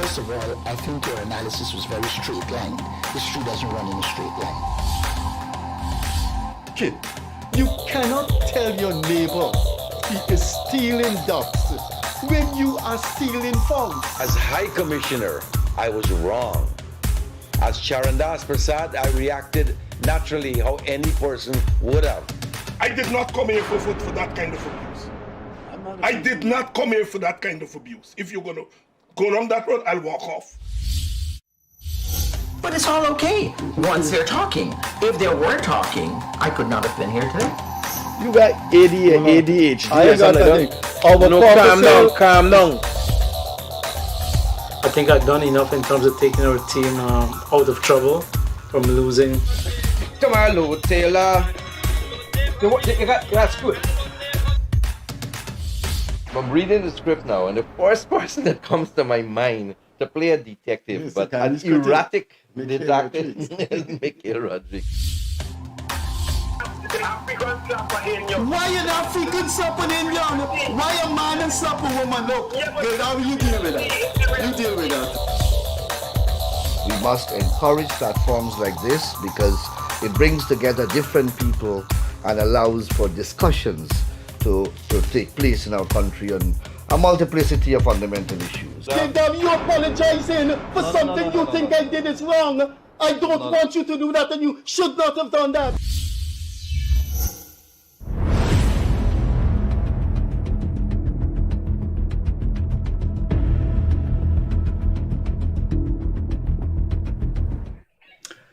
First of all, I think your analysis was very straight line. History doesn't run in a straight line. Kid, you cannot tell your neighbor he is stealing ducks when you are stealing frogs. As High Commissioner, I was wrong. As Charandas Prasad, I reacted naturally how any person would have. I did not come here for that kind of abuse. I did not come here for that kind of abuse. If you're going to go down that road, I'll walk off. But it's all okay once they're talking. If they were talking, I could not have been here today. You got ADHD. I got nothing. Calm down. I think I've done enough in terms of taking our team out of trouble from losing. Come on, Lou Taylor. That's good. I'm reading the script now, and the first person that comes to my mind to play a detective, Yes, but the an Guyanese erratic Mikhail detective, Rodriguez. is Mikhail Rodriguez. Why an African slap an Indian? Why a man and slap a woman? No, Gildarie, you deal with that. You deal with that. We must encourage platforms like this because it brings together different people and allows for discussions to take place in our country on a multiplicity of fundamental issues. Gildarie, you apologizing for something you think I did is wrong. I don't want you to do that, and you should not have done that.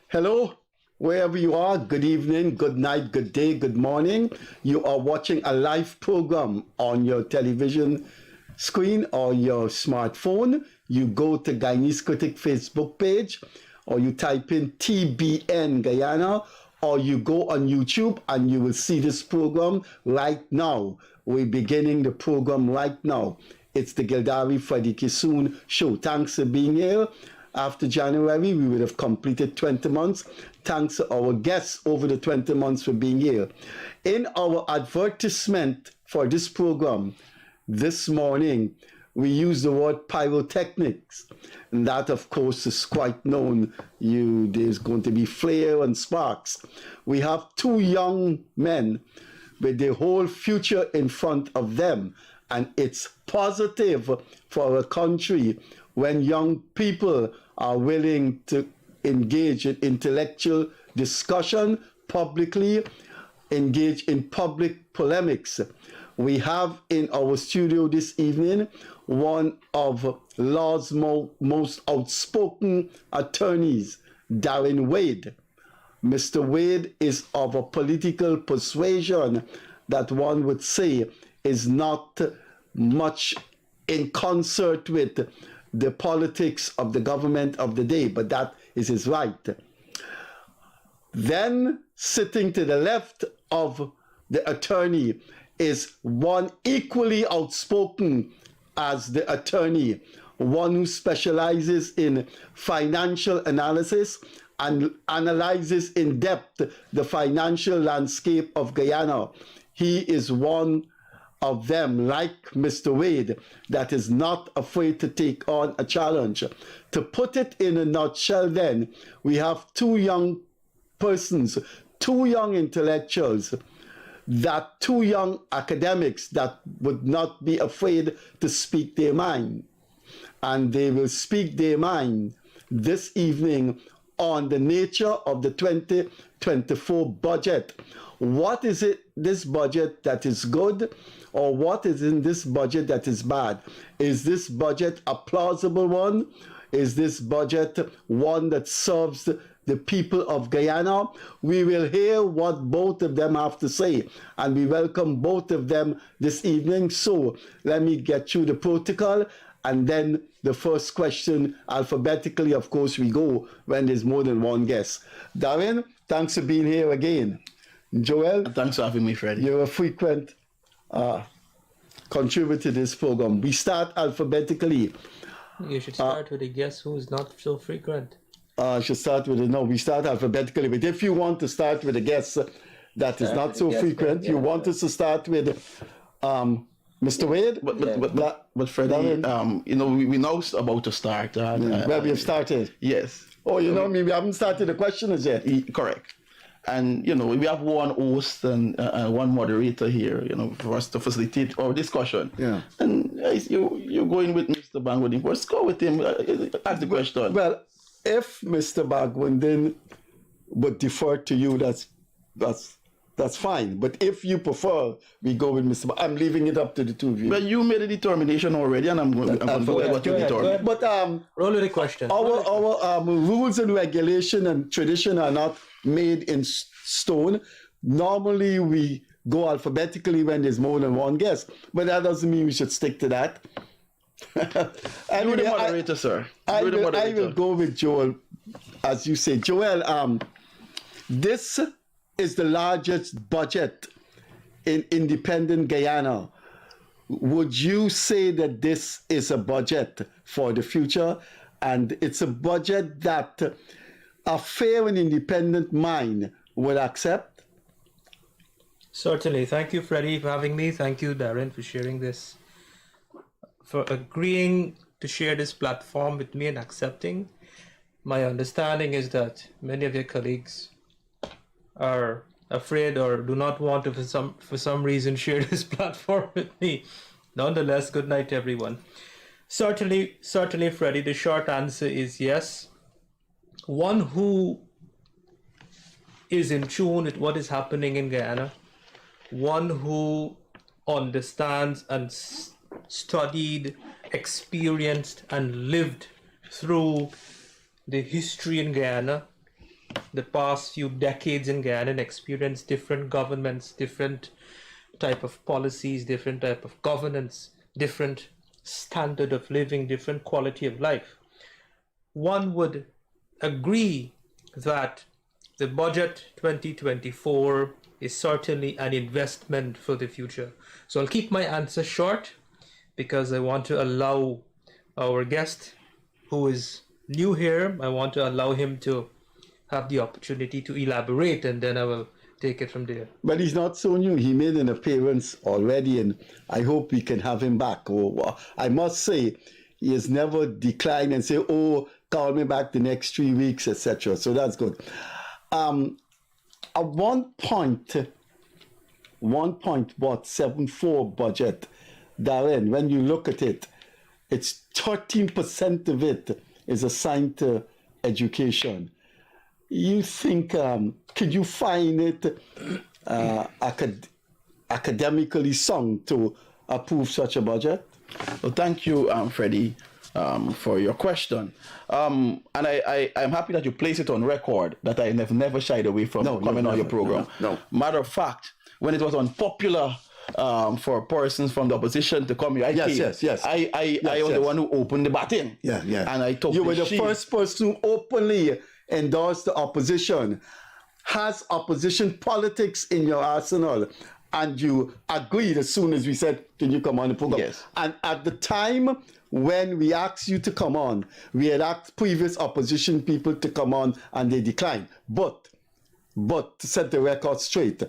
Hello, wherever you are, good evening, good night, good day, good morning. You are watching a live program on your television screen or your smartphone. You go to Guyanese Critic Facebook page, or you type in TBN Guyana, or you go on YouTube and you will see this program right now. We're beginning the program right now. It's the Gildarie Freddie Kissoon show. Thanks for being here. After January, we would have completed 20 months. Thanks to our guests over the 20 months for being here. In our advertisement for this program this morning, we use the word pyrotechnics. And that, of course, is quite known. There's going to be flare and sparks. We have two young men with their whole future in front of them. And it's positive for a country when young people are willing to engage in intellectual discussion publicly, engage in public polemics. We have in our studio this evening one of law's most outspoken attorneys, Darren Wade. Mr. Wade is of a political persuasion that one would say is not much in concert with the politics of the government of the day, but that is his right. Then, sitting to the left of the attorney is one equally outspoken as the attorney, one who specializes in financial analysis and analyzes in depth the financial landscape of Guyana. He is one of them, like Mr. Wade, that is not afraid to take on a challenge. To put it in a nutshell then, we have two young persons, two young intellectuals, two young academics that would not be afraid to speak their mind. And they will speak their mind this evening on the nature of the 2024 budget. What is it, this budget, that is good, or what is in this budget that is bad? Is this budget a plausible one? Is this budget one that serves the people of Guyana? We will hear what both of them have to say, and we welcome both of them this evening. So let me get you the protocol, and then the first question, alphabetically, of course, we go when there's more than one guest. Darren, thanks for being here again. Joel, Thanks for having me, Freddie. you're a frequent contributor to this program. We start alphabetically. You should start with a guest who's not so frequent. I should start with we start alphabetically. But if you want to start with a guest that is not so frequent, you want us to start with Mr. Wade? But Freddie, we now about to start. Well, we have started. Yes. Oh, we haven't started the questioners yet. Correct. And, we have one host and one moderator here, for us to facilitate our discussion. Yeah. And you're going with Mr. Bhagwandin. Let's go with him. Ask the question. Well, if Mr. Bhagwandin would defer to you, that's fine. But if you prefer, we go with Mr. I'm leaving it up to the two of you. But you made a determination already, and I'm going to forget what you determined. But roll with the question. Our rules and regulation and tradition are not made in stone. Normally, we go alphabetically when there's more than one guest, but that doesn't mean we should stick to that. Anyway, you're the moderator, sir. I will go with Joel, as you say. Joel, this is the largest budget in independent Guyana. Would you say that this is a budget for the future, and it's a budget that a fair and independent mind would accept? Certainly. Thank you, Freddie, for having me. Thank you, Darren, for sharing this, for agreeing to share this platform with me and accepting. My understanding is that many of your colleagues are afraid or do not want to, for some reason, share this platform with me. Nonetheless, good night, everyone. Certainly, Freddie, the short answer is yes. One who is in tune with what is happening in Guyana, one who understands and studied, experienced, and lived through the history in Guyana, the past few decades in Guyana, and experienced different governments, different type of policies, different type of governance, different standard of living, different quality of life. One would agree that the budget 2024 is certainly an investment for the future. So I'll keep my answer short because I want to allow our guest, who is new here, I want to allow him to have the opportunity to elaborate, and then I will take it from there. But he's not so new. He made an appearance already, and I hope we can have him back. I must say, he has never declined and say, "Oh, call me back the next 3 weeks," etc. So that's good. At 1.74 budget, Darren, when you look at it, it's 13% of it is assigned to education. You think, could you find it academically sound to approve such a budget? Well, thank you, Freddie, for your question. And I'm happy that you place it on record that I have never shied away from coming on your program. No. Matter of fact, when it was unpopular for persons from the opposition to come here, I was the one who opened the batting. Yeah. And I took you were the first person who openly endorsed the opposition, has opposition politics in your arsenal, and you agreed as soon as we said, can you come on the program? Yes. And at the time when we asked you to come on, we had asked previous opposition people to come on and they declined. But to set the record straight,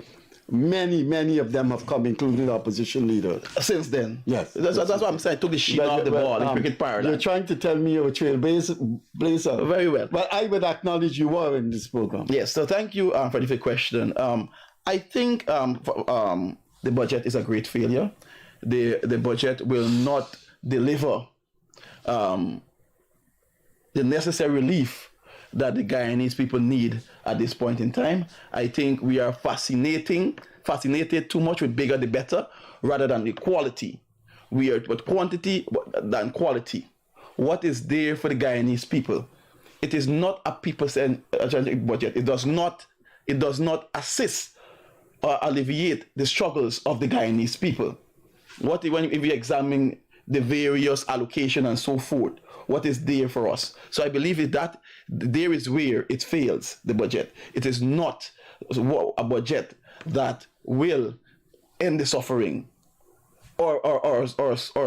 many of them have come, including the opposition leader. Since then. Yes. That's what I'm saying. I took the sheet off the ball in cricket paradigm. You're trying to tell me you're a trailblazer. Very well. Well, I would acknowledge you were in this program. Yes, so thank you, Freddie, for the question. I think the budget is a great failure. The budget will not deliver the necessary relief that the Guyanese people need at this point in time. I think we are fascinated too much with bigger the better rather than the quality. We are with quantity than quality. What is there for the Guyanese people? It is not a people-centric budget. It does not assist or alleviate the struggles of the Guyanese people. If you examine the various allocation and so forth, what is there for us? So I believe that there is where it fails, the budget. It is not a budget that will end the suffering or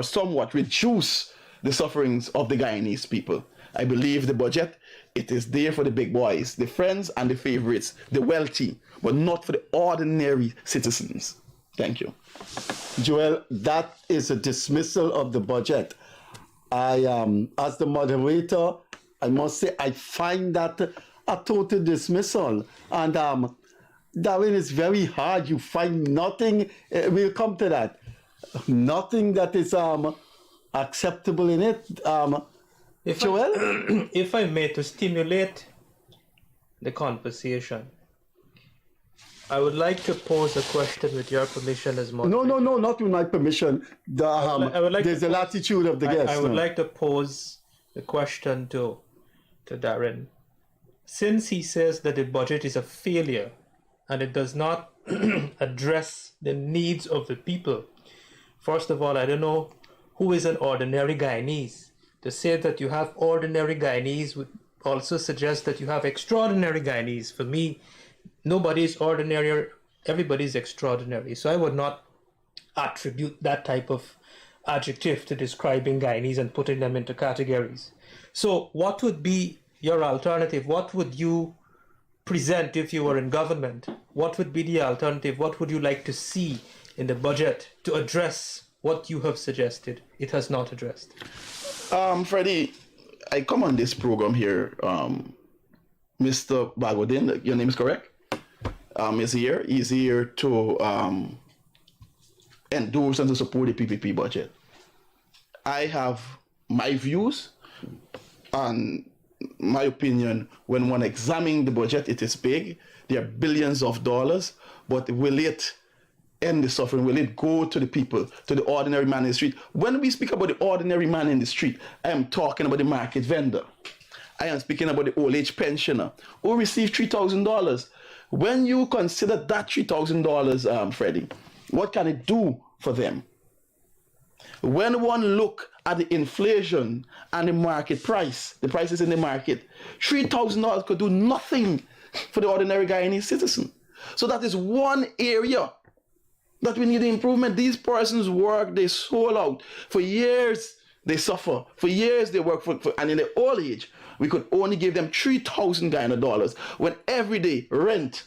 somewhat reduce the sufferings of the Guyanese people. I believe the budget, it is there for the big boys, the friends and the favorites, the wealthy, but not for the ordinary citizens. Thank you. Joel, that is a dismissal of the budget. As the moderator, I must say I find that a total dismissal. And Darren, it's very hard. You find nothing. We'll come to that. Nothing that is acceptable in it. Joel, If I may, to stimulate the conversation, I would like to pose a question with your permission as moderator. no, not with my permission. There's a latitude of the guest. I would like to pose the question to Darren. Since he says that the budget is a failure and it does not address the needs of the people, first of all, I don't know who is an ordinary Guyanese. To say that you have ordinary Guyanese would also suggest that you have extraordinary Guyanese. For me, nobody is ordinary, everybody is extraordinary. So I would not attribute that type of adjective to describing Guyanese and putting them into categories. So what would be your alternative? What would you present if you were in government? What would be the alternative? What would you like to see in the budget to address what you have suggested it has not addressed? Freddie, I come on this program here. Mr. Bhagwandin, your name is correct? Is here. He's here to endorse and to support the PPP budget. I have my views, and my opinion, when one examines the budget, it is big. There are billions of dollars, but will it end the suffering? Will it go to the people, to the ordinary man in the street? When we speak about the ordinary man in the street, I am talking about the market vendor. I am speaking about the old age pensioner who receives $3,000. When you consider that $3,000, Freddie, what can it do for them? When one look at the inflation and the market price, the prices in the market, $3,000 could do nothing for the ordinary Guyanese citizen. So that is one area that we need improvement. These persons work, they sold out. For years, they suffer. For years, they work and in their old age, we could only give them $3,000 when every day rent,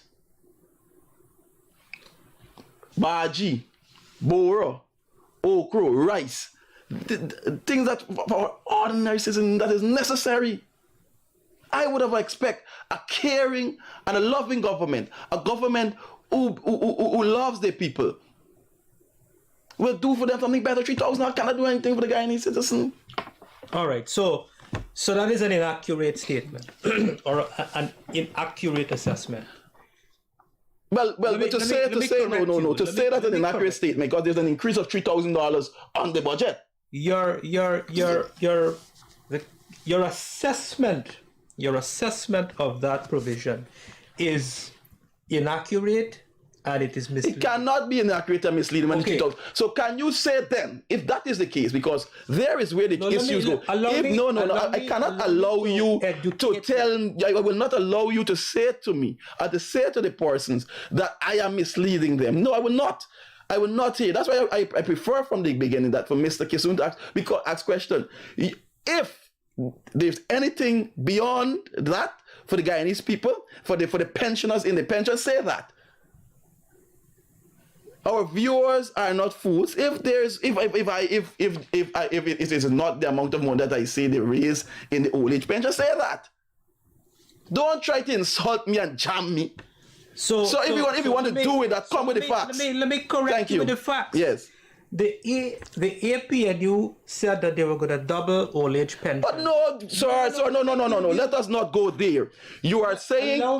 baji, bora, okra, rice, things that for ordinary citizens that is necessary. I would have expected a caring and a loving government, a government who loves their people, will do for them something better. $3,000 cannot do anything for the Guyanese citizen. All right, so that is an inaccurate statement or an inaccurate assessment. Well, to say that is an inaccurate statement because there's an increase of $3,000 on the budget. Your assessment of that provision is inaccurate and it is misleading. It cannot be inaccurate and misleading. Okay. So can you say then, if that is the case, because there is where the issues go. I cannot allow you to tell, I will not allow you to say to me, or to say to the persons that I am misleading them. No, I will not. I will not hear. That's why I prefer from the beginning that for Mr. Kissoon to ask question. If there's anything beyond that for the Guyanese people, for the pensioners in the pension, say that. Our viewers are not fools. If it is not the amount of money that I say they raise in the old age pension, say that. Don't try to insult me and jam me. So if you want to do it, come with the facts. Let me correct you with the facts. Yes. The APNU said that they were going to double old age pension. But no, sir, no. Let us not go there. You are saying no.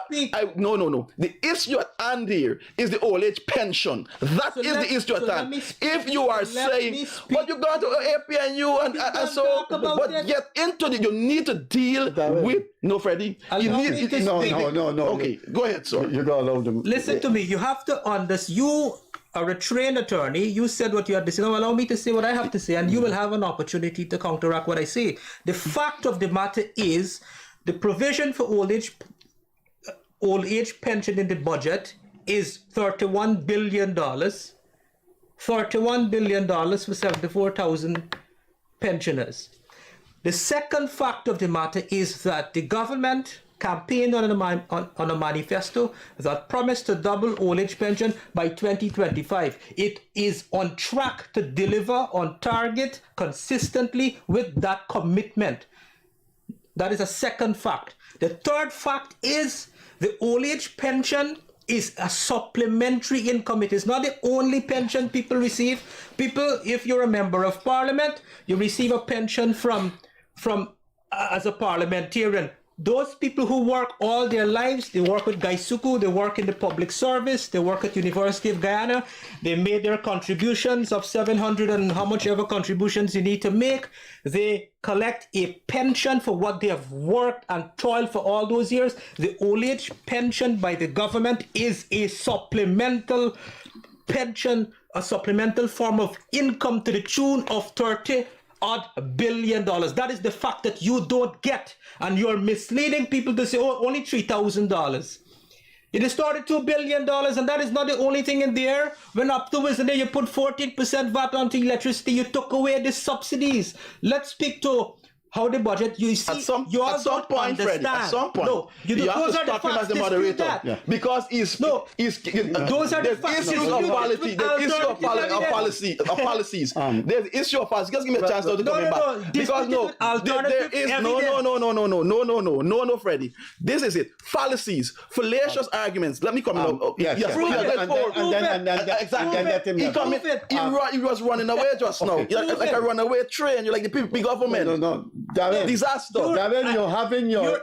The issue at hand here is the old age pension. That is the issue at hand. If you are saying, but you got to APNU and so, but yet into the, you need to deal with. No, Freddie. No. Okay, go ahead, sir. You got to allow them. Listen to me. You have to understand. You are a trained attorney. You said what you had to say. Now allow me to say what I have to say, and you will have an opportunity to counteract what I say. The fact of the matter is, the provision for old age pension in the budget is $31 billion. $31 billion for 74,000 pensioners. The second fact of the matter is that the government campaigned on a manifesto that promised to double old age pension by 2025. It is on track to deliver on target consistently with that commitment. That is a second fact. The third fact is the old age pension is a supplementary income. It is not the only pension people receive. People, if you're a member of parliament, you receive a pension from as a parliamentarian. Those people who work all their lives, they work with Gaisuku, they work in the public service, they work at University of Guyana, they made their contributions of 700 and how much ever contributions you need to make. They collect a pension for what they have worked and toiled for all those years. The old age pension by the government is a supplemental pension, a supplemental form of income to the tune of $30 billion. That is the fact that you don't get, and you're misleading people to say, oh, only $3,000. It is $32 billion, and that is not the only thing in there. When afterwards in there you put 14% VAT onto electricity, you took away the subsidies. Let's speak to how the budget, you see, at some point, Freddie, at some point, no, you have to stop him as the moderator. Yeah. Because those are the issues of policy, the issue of policies. There's the issue of policy. Just give me a chance to come back. Because there is no, Freddie. This is it. Fallacies, fallacious arguments. Let me come in. Exactly. He was running away just now. Like a runaway train. You're like the big government. No. Darren, disaster. Darren, you're having your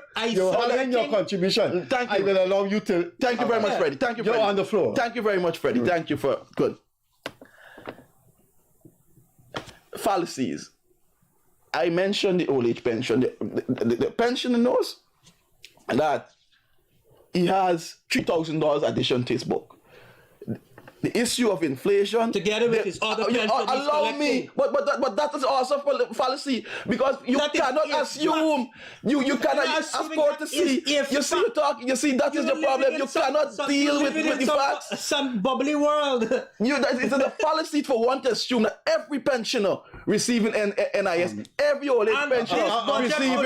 contribution. Thank you. I will allow you to. Thank you very much, Freddie. Thank you. You're on the floor. Thank you very much, Freddie. Thank you for good. Fallacies. I mentioned the old age pension. The pensioner knows that he has $3,000 addition to his book. The issue of inflation, together with his other pension, allow me, but that is also fallacy, because you cannot assume. You cannot afford to see. You see, you talk. You see, that is the problem. You cannot deal with the facts. Some bubbly world. It's a fallacy for one to assume that every pensioner receiving NIS, every old age pensioner receiving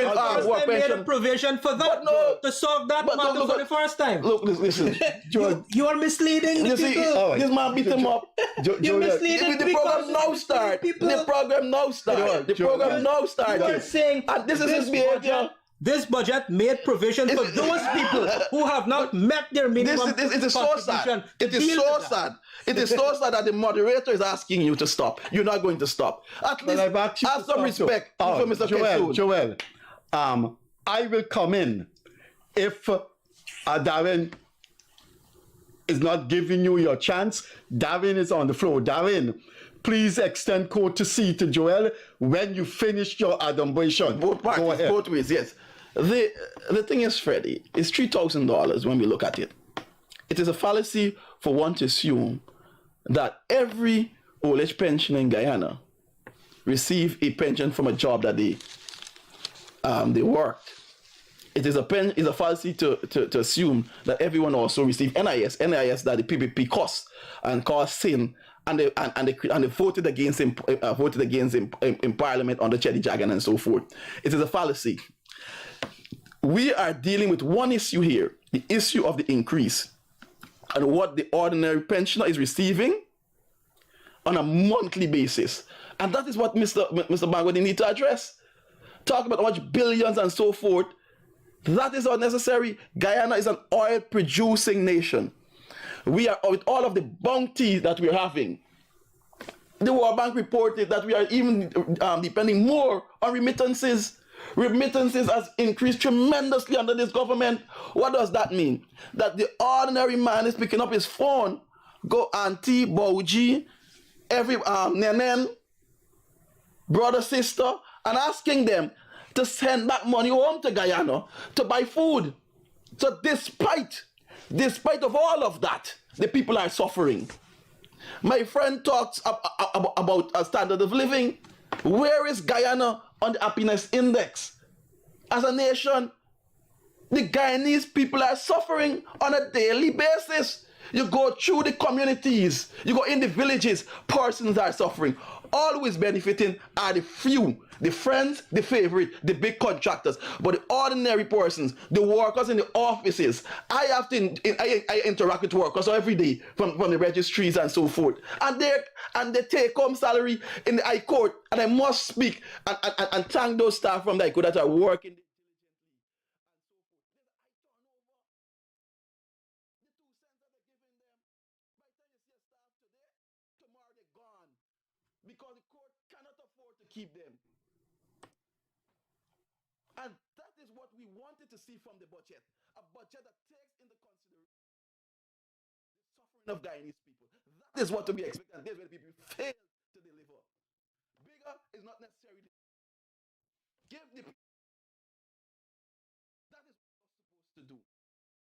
work pension. Made a provision for that to solve that matter for the first time. Look, listen. You are misleading the people. This man beat him up. You're misleading the program now start. The program now start. The program now started. And this is his behavior. This budget made provision for those people who have not met their minimum It is so sad. It is so sad. It is so sad that the moderator is asking you to stop. You're not going to stop. At least have some respect for Mr. Kissoon. Joel, I will come in if Darren is not giving you your chance. Darren is on the floor. Darren, please extend courtesy to Joel when you finish your adumbration. Both ways, yes. The thing is, Freddie, it's $3,000 when we look at it. It is a fallacy for one to assume that every old age pensioner in Guyana receive a pension from a job that they worked. It is a fallacy to assume that everyone also receive NIS that the PPP costs and caused sin, and they voted against him in Parliament under Chedi Jagan and so forth. It is a fallacy. We are dealing with one issue here: the issue of the increase and what the ordinary pensioner is receiving on a monthly basis, and that is what Mr. Bhagwandin need to address. Talk about how much billions and so forth. That is unnecessary. Guyana is an oil-producing nation. We are, with all of the bounty that we're having, the World Bank reported that we are even depending more on remittances. Remittances has increased tremendously under this government. What does that mean? That the ordinary man is picking up his phone, go auntie, bougie, every nenen, brother, sister, and asking them to send back money home to Guyana to buy food. So despite of all of that, the people are suffering. My friend talks about a standard of living. Where is Guyana on the happiness index? As a nation, the Guyanese people are suffering on a daily basis. You go through the communities, you go in the villages, persons are suffering. always benefiting are the few, the friends, the favorite, the big contractors. But the ordinary persons, the workers in the offices, I interact with workers every day from the registries and so forth. And they take home salary in the High Court. And I must speak and thank those staff from the High Court that are working. Because the court cannot afford to keep them. And that is what we wanted to see from the budget. A budget that takes into consideration the suffering of Guyanese people. That is what to be expected. And this is where people fail to deliver. Bigger is not necessarily. Give the people. That is what we're supposed to do.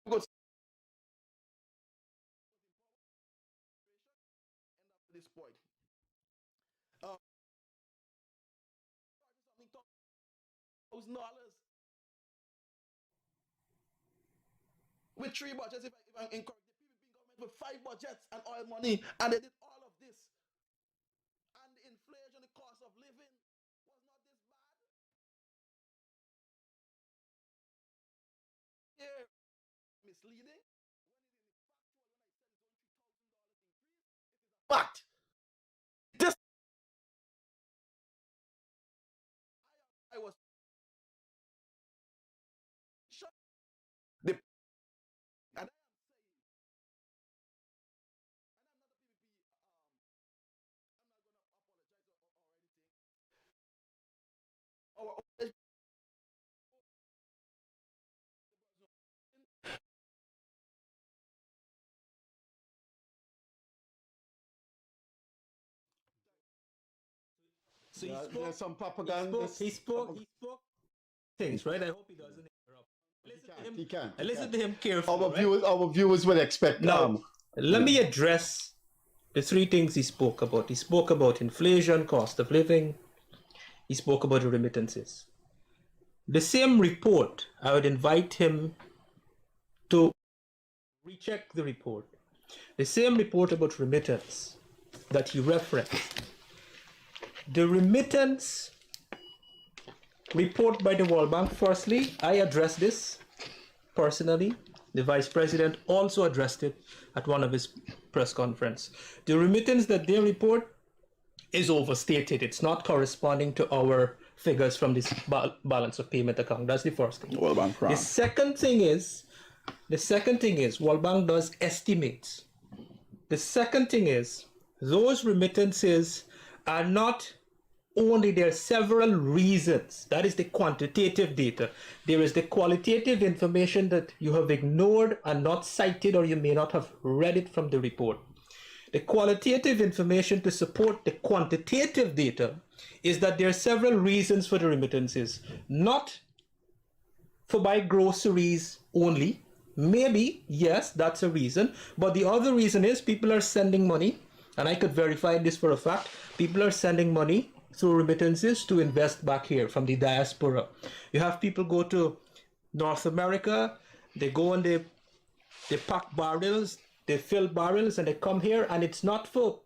Because end up at this point. $1,000 with 3 budgets. If I'm incorrect, the people being government with 5 budgets and oil money, and they did all of this. And the inflation, the cost of living was not this bad. Here, misleading. When it is factual, when I said it's only $3,000 increase, it is a fact. This I was shocked. And I am saying, and I'm not the PPP, I'm not going to apologize or anything. So there's some propaganda. He spoke things, right? I hope he doesn't interrupt. He can. I listen to him carefully. Our viewers will expect. Now, let me address the 3 things he spoke about. He spoke about inflation, cost of living. He spoke about the remittances. The same report, I would invite him to recheck the report. The same report about remittance that he referenced. The remittance report by the World Bank, firstly, I addressed this personally. The Vice President also addressed it at one of his press conferences. The remittance that they report is overstated. It's not corresponding to our figures from this balance of payment account. That's the first thing. World Bank The second thing is World Bank does estimates. The second thing is those remittances are not only, there are several reasons. That is the quantitative data. There is the qualitative information that you have ignored and not cited, or you may not have read it from the report. The qualitative information to support the quantitative data is that there are several reasons for the remittances. Not for buy groceries only. Maybe, yes, that's a reason. But the other reason is people are sending money, and I could verify this for a fact. People are sending money through remittances to invest back here from the diaspora. You have people go to North America, they go and they pack barrels, they fill barrels, and they come here, and it's not for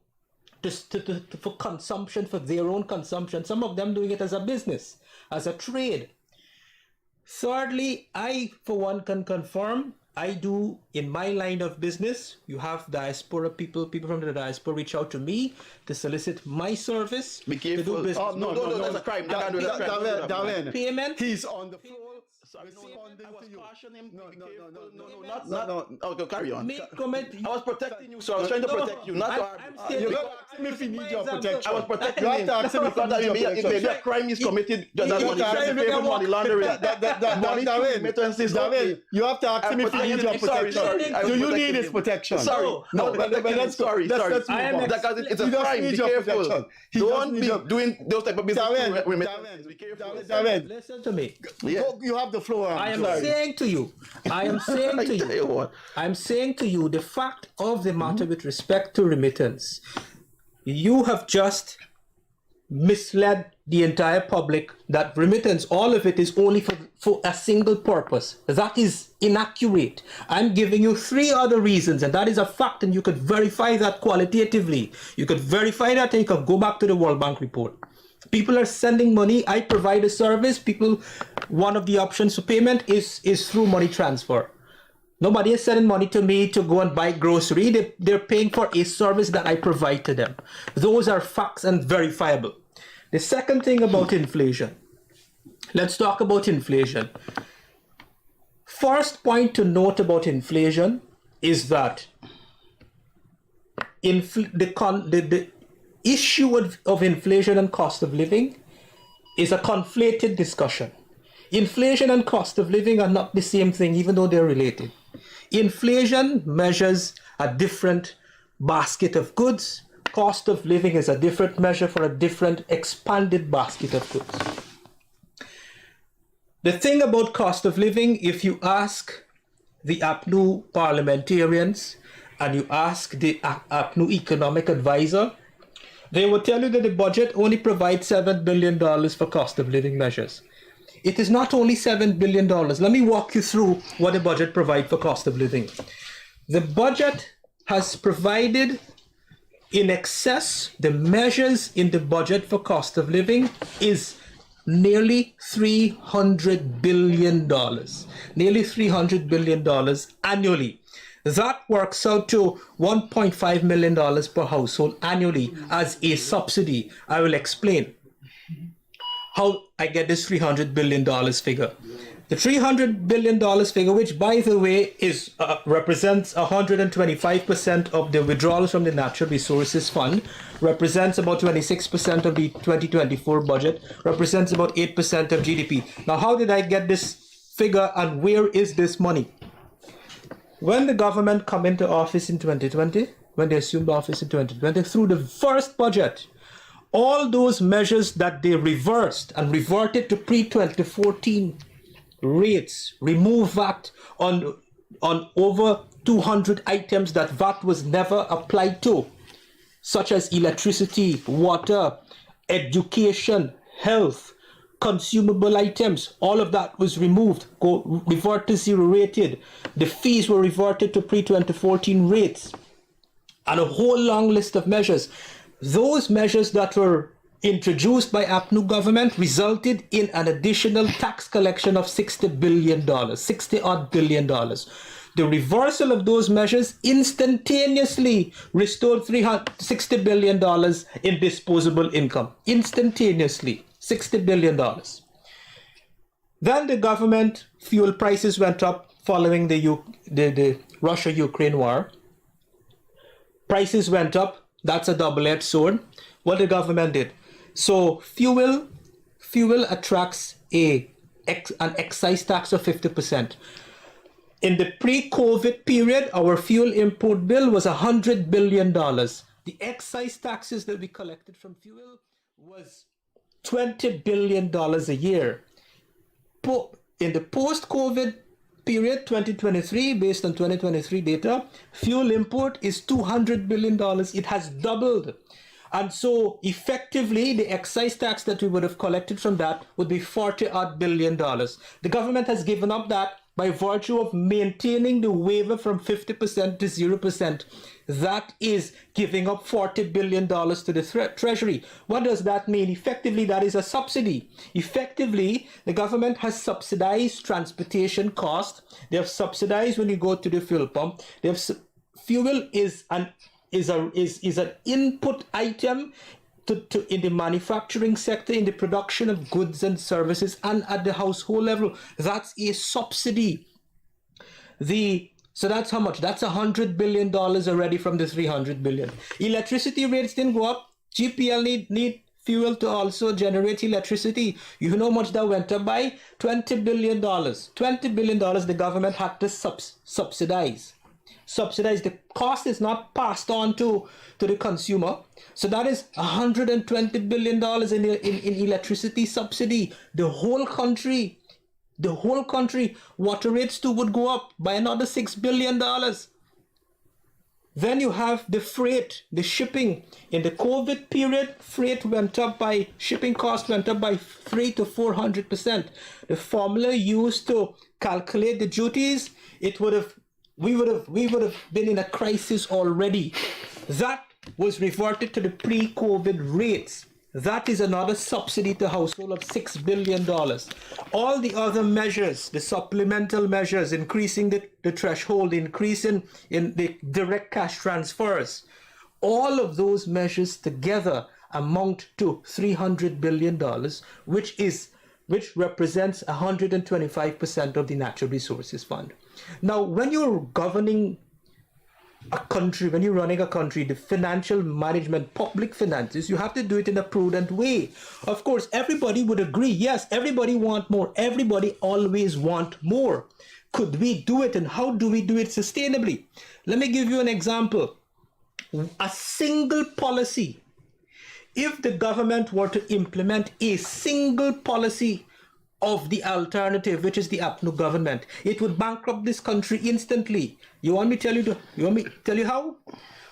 for consumption, for their own consumption. Some of them doing it as a business, as a trade. Thirdly, I, for one, can confirm, I do in my line of business. You have diaspora people from the diaspora reach out to me to solicit my service. Be careful. To do business. No, that's a crime. Darren, payment. he's on the floor. Sorry, I was cautioning him. No. Okay, carry on. Make comment. I was protecting you, so I was trying to protect you, not to harm you. You got to ask him if he needs your protection. I was protecting You him. have to ask him if he Because needs your it may be a protection. crime is committed. That money, Darren, money laundering. Darren, you have to ask him if he needs your protection. Do you need his protection? Sorry. No, but let's sorry. Because it's a crime. Be careful. Don't be doing those type of business. Be careful. Darren, Listen to me. you have the floor. I am saying to you, I'm saying to you, the fact of the matter with respect to remittance, you have just misled the entire public that remittance, all of it is only for a single purpose. That is inaccurate. I'm giving you 3 other reasons, and that is a fact, and you could verify that qualitatively. You could verify that, and you could go back to the World Bank report. People are sending money. I provide a service. One of the options for payment is through money transfer. Nobody is sending money to me to go and buy grocery. They're paying for a service that I provide to them. Those are facts and verifiable. The second thing about inflation. Let's talk about inflation. First point to note about inflation is that the issue of inflation and cost of living is a conflated discussion. Inflation and cost of living are not the same thing, even though they're related. Inflation measures a different basket of goods. Cost of living is a different measure for a different expanded basket of goods. The thing about cost of living, if you ask the APNU parliamentarians and you ask the APNU economic advisor, they will tell you that the budget only provides $7 billion for cost of living measures. It is not only $7 billion. Let me walk you through what the budget provides for cost of living. The budget has provided in excess, the measures in the budget for cost of living is nearly $300 billion. Nearly $300 billion annually. That works out to $1.5 million per household annually as a subsidy. I will explain how I get this $300 billion figure. The $300 billion figure, which by the way is represents 125% of the withdrawals from the Natural Resources Fund, represents about 26% of the 2024 budget, represents about 8% of GDP. Now, how did I get this figure and where is this money? When the government come into office in 2020, when they assumed office in 2020, through the first budget, all those measures that they reversed and reverted to pre-2014 rates, remove VAT on over 200 items that VAT was never applied to, such as electricity, water, education, health, consumable items, all of that was removed, revert to zero rated. The fees were reverted to pre-2014 rates, and a whole long list of measures. Those measures that were introduced by APNU government resulted in an additional tax collection of $60 billion, $60-odd billion. The reversal of those measures instantaneously restored $60 billion in disposable income. Instantaneously, $60 billion. Then the government fuel prices went up following the Russia-Ukraine war. Prices went up. That's a double-edged sword. What the government did. So fuel attracts an excise tax of 50%. In the pre-COVID period, our fuel import bill was $100 billion. The excise taxes that we collected from fuel was $20 billion a year. In the post-COVID period, 2023, based on 2023 data, fuel import is $200 billion. It has doubled. And so effectively, the excise tax that we would have collected from that would be $40-odd billion. The government has given up that by virtue of maintaining the waiver from 50% to 0%. That is giving up $40 billion to the Treasury. What does that mean? Effectively, that is a subsidy. Effectively, the government has subsidized transportation costs. They have subsidized when you go to the fuel pump. Fuel is an input item in the manufacturing sector, in the production of goods and services, and at the household level. That's a subsidy. So that's how much? That's $100 billion already from the $300 billion. Electricity rates didn't go up. GPL need fuel to also generate electricity. You know how much that went up by? $20 billion. $20 billion the government had to subsidize. The cost is not passed on to the consumer. So that is $120 billion in electricity subsidy. The whole country, water rates too would go up by another $6 billion. Then you have the freight, the shipping. In the COVID period, freight went up by, shipping costs went up by 300 to 400%. The formula used to calculate the duties, we would have been in a crisis already. That was reverted to the pre-COVID rates. That is another subsidy to household of $6 billion. All the other measures, the supplemental measures, increasing the threshold, increasing in the direct cash transfers, all of those measures together amount to $300 billion, which represents 125% of the Natural Resources Fund. Now, when you're governing a country, when you're running a country, the financial management, public finances, you have to do it in a prudent way. Of course, everybody would agree. Yes, everybody want more. Everybody always want more. Could we do it, and how do we do it sustainably? Let me give you an example. A single policy, if the government were to implement a single policy of the alternative, which is the APNU government, it would bankrupt this country instantly. You want me to tell you how?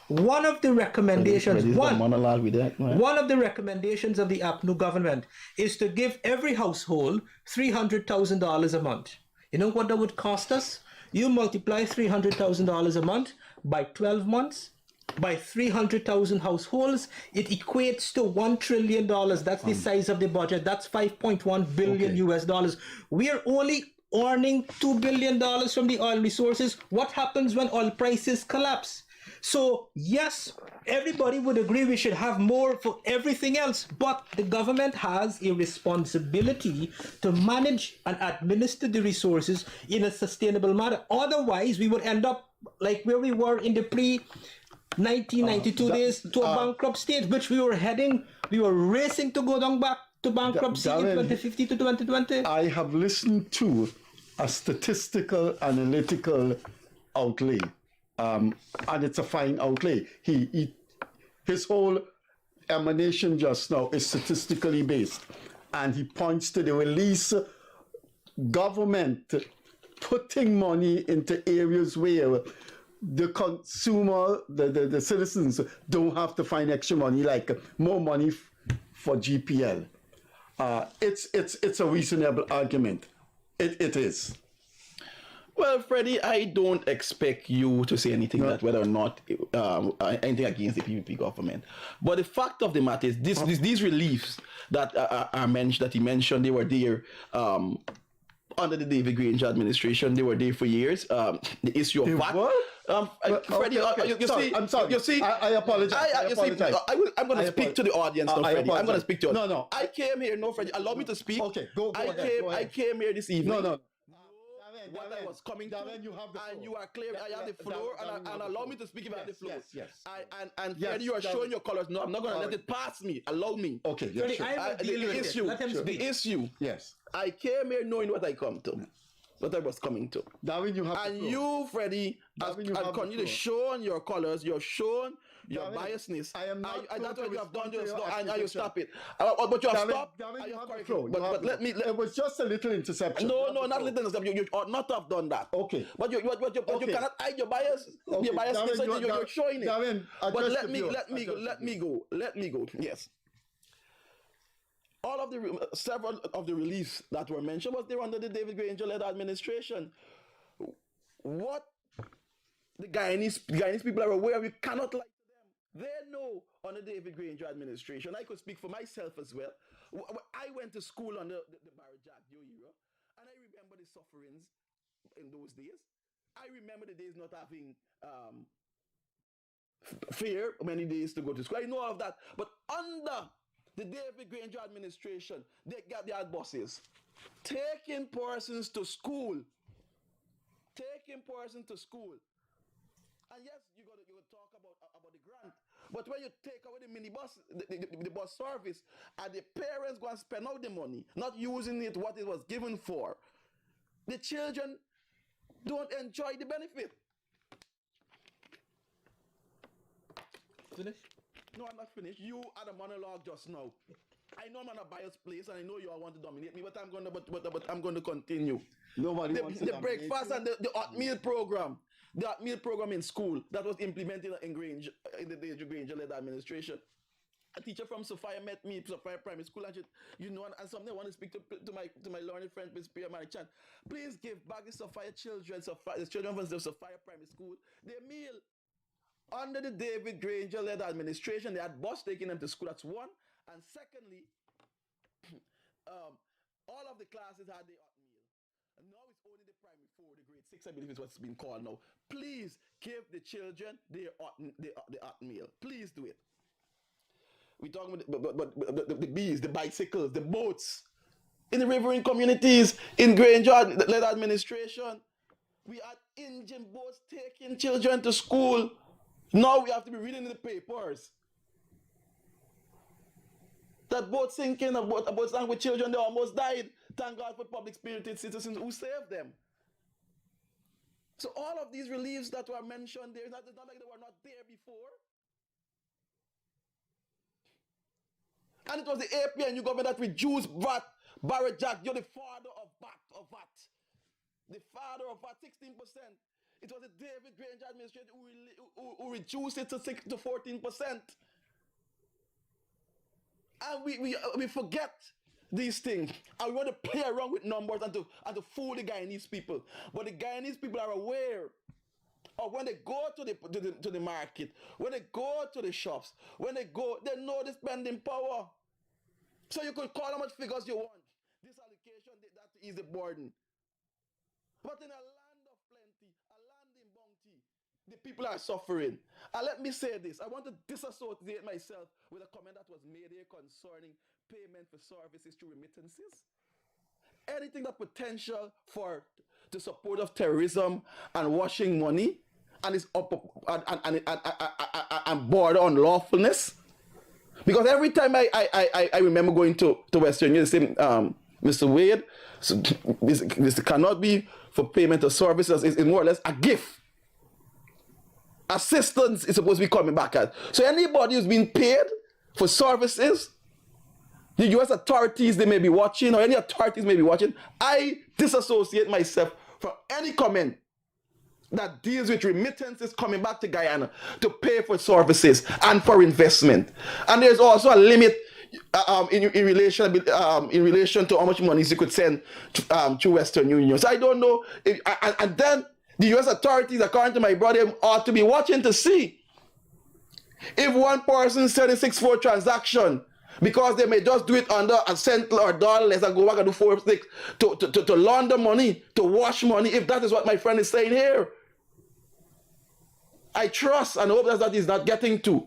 One of the recommendations, one of the recommendations of the APNU government is to give every household $300,000 a month. You know what that would cost us? You multiply $300,000 a month by 12 months, by 300,000 households, it equates to $1 trillion. That's the size of the budget. That's 5.1 billion US dollars. We are only earning $2 billion from the oil resources. What happens when oil prices collapse? So yes, everybody would agree we should have more for everything else, but the government has a responsibility to manage and administer the resources in a sustainable manner. Otherwise, we would end up like where we were in the pre-1992 days, to a bankrupt state, which we were racing to go down back to bankruptcy in 2050 to 2020. I have listened to a statistical analytical outlay. And it's a fine outlay. His whole emanation just now is statistically based, and he points to the release government putting money into areas where the consumer, the citizens don't have to find extra money, like more money for GPL. It's a reasonable argument. It is. Well, Freddie, I don't expect you to say anything that whether or not anything against the PPP government. But the fact of the matter is, these reliefs that are mentioned, that he mentioned, they were there under the David Granger administration. They were there for years. The issue of VAT. Freddie, you see, I'm sorry. You see, I apologize. I'm going to speak to the audience now, Freddie. I'm going to speak to you. No. I came here. No, Freddie. Allow me to speak. Okay, go ahead. I came here this evening. No. What I was coming Darren, you have the floor. And you are clear. I have the floor, and allow me to speak if I have the floor. Yes. And Freddie, you are showing your colors. No, I'm not going to let it pass me. Allow me. Okay, Freddie, sure. The issue. Yes. I came here knowing what I come to. What I was coming to. Darren, you have and the floor. you, Freddie, continue to show on your colors. You're showing your biasness. I am not. That's what you have done just now, and you stop it. But you have stopped. Darren, you have the floor. But let me. It was just a little interception. No, not little interception. You ought not have done that. Okay. But you cannot hide your bias. Okay. Your bias. Darren, You're showing it. Darren, but let me go. Yes. All of several of the reliefs that were mentioned was there under the David Granger-led administration. What the Guyanese people are aware of, we cannot lie to them. They know under the David Granger administration. I could speak for myself as well. I went to school under the Barry Jack era, and I remember the sufferings in those days. I remember the days not having fear, many days to go to school. I know all of that. But under the David Granger administration, they had bosses taking persons to school. And yes, you got to talk about the grant. But when you take away the minibus, the bus service, and the parents go and spend out the money, not using it what it was given for, the children don't enjoy the benefit. Finish? No, I'm not finished. You had a monologue just now. I know I'm on a biased place, and I know you all want to dominate me, but I'm going to continue. Nobody wants to The dominate breakfast you. and the hot meal program, in school that was implemented in Granger, in the Granger-led administration. A teacher from Sophia met me, Sophia Primary School, and she, and something I want to speak to my learned friend, Miss Pierre Marichan. Please give back the Sophia children, the children from the Sophia Primary School, their meal. Under the David Granger-led administration, they had bus taking them to school. That's one. And secondly, all of the classes had their hot meal. And now it's only the primary 4, the grade 6, I believe is what's been called now. Please give the children their hot meal. Please do it. We're talking about the bees, the bicycles, the boats. In the riverine communities, in Granger-led administration, we had engine boats taking children to school. Now we have to be reading in the papers that boat sinking, a boat sank with children, they almost died. Thank God for public-spirited citizens who saved them. So all of these reliefs that were mentioned there, it's not like they were not there before. And it was the APNU government that reduced VAT. Barrett Jack, you're the father of VAT. The father of VAT, 16%. It was the David Granger administration who reduced it to 14%. And we forget these things. And we want to play around with numbers and to fool the Guyanese people. But the Guyanese people are aware of when they go to the market, when they go to the shops, when they know the spending power. So you could call how much figures you want. This allocation, that is the burden. But in a land of plenty, a land in bounty, the people are suffering. And let me say this. I want to disassociate myself with a comment that was made here concerning payment for services through remittances. Anything that potential for the support of terrorism and washing money and is and border on lawfulness. Because every time I remember going to Western Union, they say, Mr. Wade, so this cannot be for payment of services. It's more or less a gift. Assistance is supposed to be coming back at. So anybody who's been paid for services, the U.S. authorities, they may be watching, or any authorities may be watching, I disassociate myself from any comment that deals with remittances coming back to Guyana to pay for services and for investment. And there's also a limit in relation to how much money you could send to Western Union. So I don't know. And then the U.S. authorities, according to my brother, ought to be watching to see if one person sends a 6-4 transaction, because they may just do it under a cent or dollar less and go back and do 4-6 to launder money, to wash money, if that is what my friend is saying here. I trust and hope that is not getting to.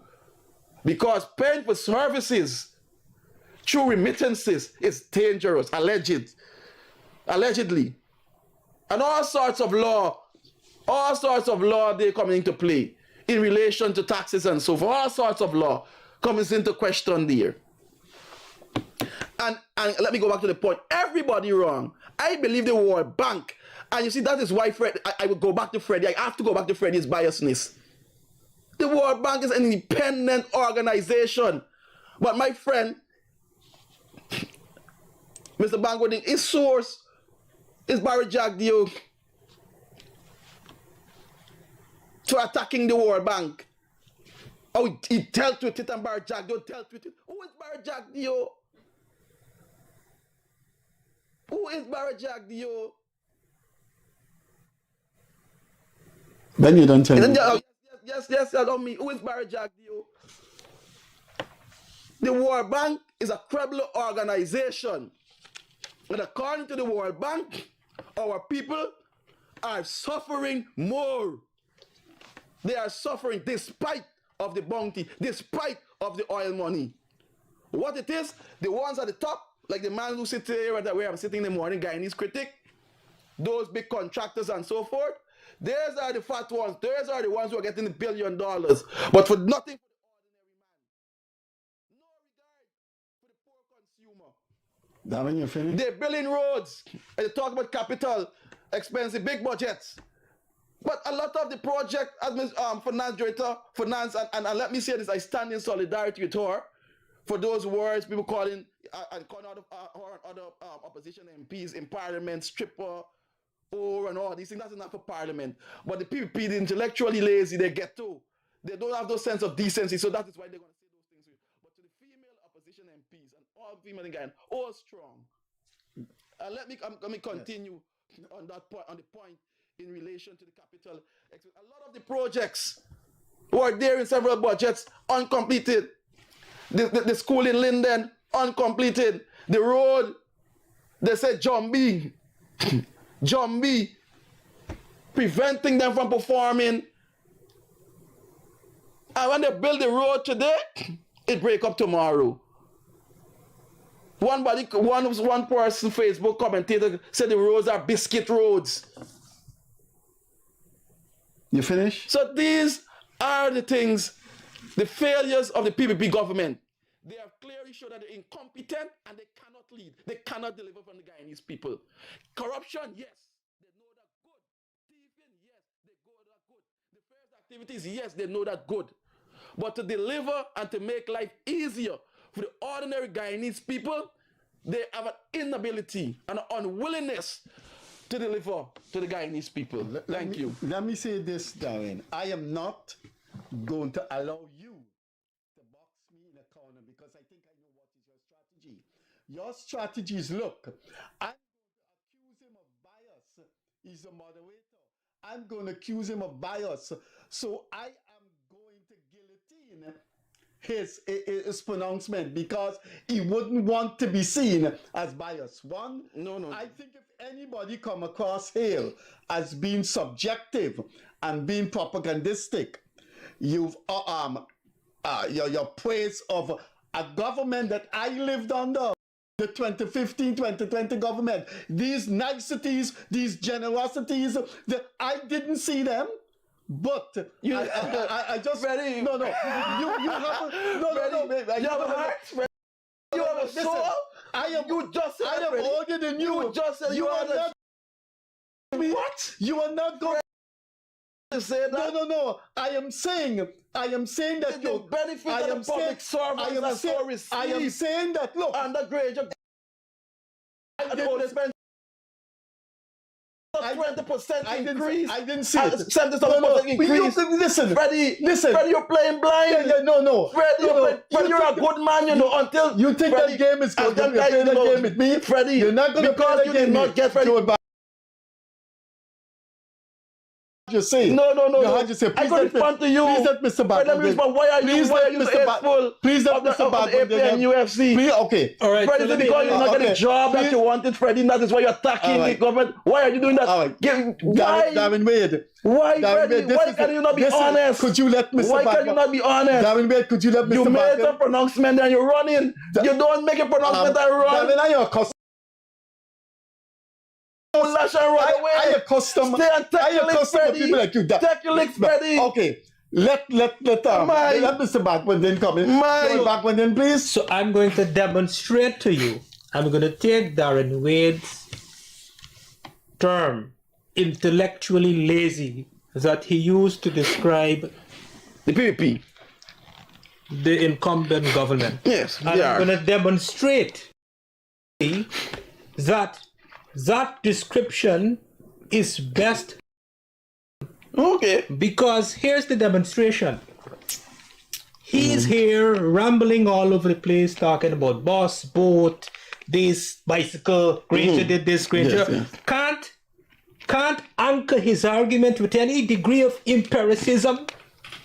Because paying for services through remittances is dangerous, allegedly. And all sorts of law they're coming into play in relation to taxes and so forth. All sorts of law comes into question there. And let me go back to the point. Everybody wrong. I believe the World Bank. And you see, that is why I would go back to Freddie. I have to go back to Freddie's biasness. The World Bank is an independent organization. But my friend, Mr. Bhagwandin, his source is Barry Jagdeo to attacking the World Bank. Oh, he dealt with it and Barry Jagdeo dealt with it. Who is Barry Jagdeo? Who is Barry Jagdeo? Then you don't tell me. Yes, on me. Who is Barry Jagdeo? The World Bank is a credible organization. And according to the World Bank, our people are suffering more. They are suffering despite of the bounty, despite of the oil money. What it is, the ones at the top, like the man who sits here where I'm sitting in the morning, Guyanese critic, those big contractors and so forth, those are the fat ones. Those are the ones who are getting the $1 billion. But for nothing for the ordinary man. No regard for the poor consumer. Darren, you finished? They're building roads. And they talk about capital, expensive, big budgets. But a lot of the project, as finance director, and let me say this, I stand in solidarity with her. for those words people calling and calling other opposition MPs in parliament stripper and all these things. That's enough for parliament. But the PPP, the intellectually lazy, they get to. They don't have those sense of decency, so that is why they're going to say those things. But to the female opposition MPs and all female guys, all strong. Let me continue on that point, on the point in relation to the capital. A lot of the projects were there in several budgets, uncompleted. The school in Linden, uncompleted. The road, they said Jumbie, preventing them from performing. And when they build the road today, it break up tomorrow. One person Facebook commentator said the roads are biscuit roads. You finish? So these are the things, the failures of the PPP government. They have clearly shown that they're incompetent and they cannot lead. They cannot deliver from the Guyanese people. Corruption, yes, they know that good. Thieving, yes, they know that good. The first activities, yes, they know that good. But to deliver and to make life easier for the ordinary Guyanese people, they have an inability and an unwillingness to deliver to the Guyanese people. Thank you. Let me say this, Darren. I am not going to allow you to box me in a corner because I think I know what is your strategy. Your strategy is, look, I'm going to accuse him of bias. He's a moderator. I'm going to accuse him of bias. So I am going to guillotine his pronouncement because he wouldn't want to be seen as biased. One, no. I think if anybody come across here as being subjective and being propagandistic, you've your praise of a government that I lived under, the 2015-2020 government. These niceties, these generosities, I didn't see them. But I just Freddie, no. You have a you have a heart. You have a soul. You just said I am older than you. You just said you are not. What? You are not going to say that. No. I am saying that you benefit of the public servants I am saying that, look, undergrade. I didn't spend 20% increase. I didn't see it. 70% increase. Listen, Freddie, listen. Freddie, you're playing blind. No. Freddie, you're a good man, you know, until you think Freddie, that game is good. You're playing that game with me. Freddie, you're not going to play that game. Because you did not get Freddie. You say no. You say, I got respond to you. Please let Mr. Bhagwandin. Why are you so hateful? Please let Mr. Bhagwandin and UFC. Please, okay. All right. Freddie, because you're not getting a job that you wanted, Freddie. That is why you're attacking the government. Why are you doing that? All right. Why? Darren Wade. Why, Freddie? Why can you not be honest? Could you let Mr. Why can you not be honest? Darren Wade, could you let Mr. You made Bhagwandin? a pronouncement and you're running. You don't make a pronouncement and run. Darren, are you accustomed? I accustom people like you. Take your licks, Freddie. Okay. Let Mr. Bhagwandin come in. Bhagwandin, please. So I'm going to demonstrate to you. I'm going to take Darren Wade's term, intellectually lazy, that he used to describe the PPP, the incumbent government. Yes, and I'm going to demonstrate that description is best. Okay. Because here's the demonstration. He's here rambling all over the place, talking about bus, boat, this bicycle, Granger did this, Granger. Yes. Can't anchor his argument with any degree of empiricism.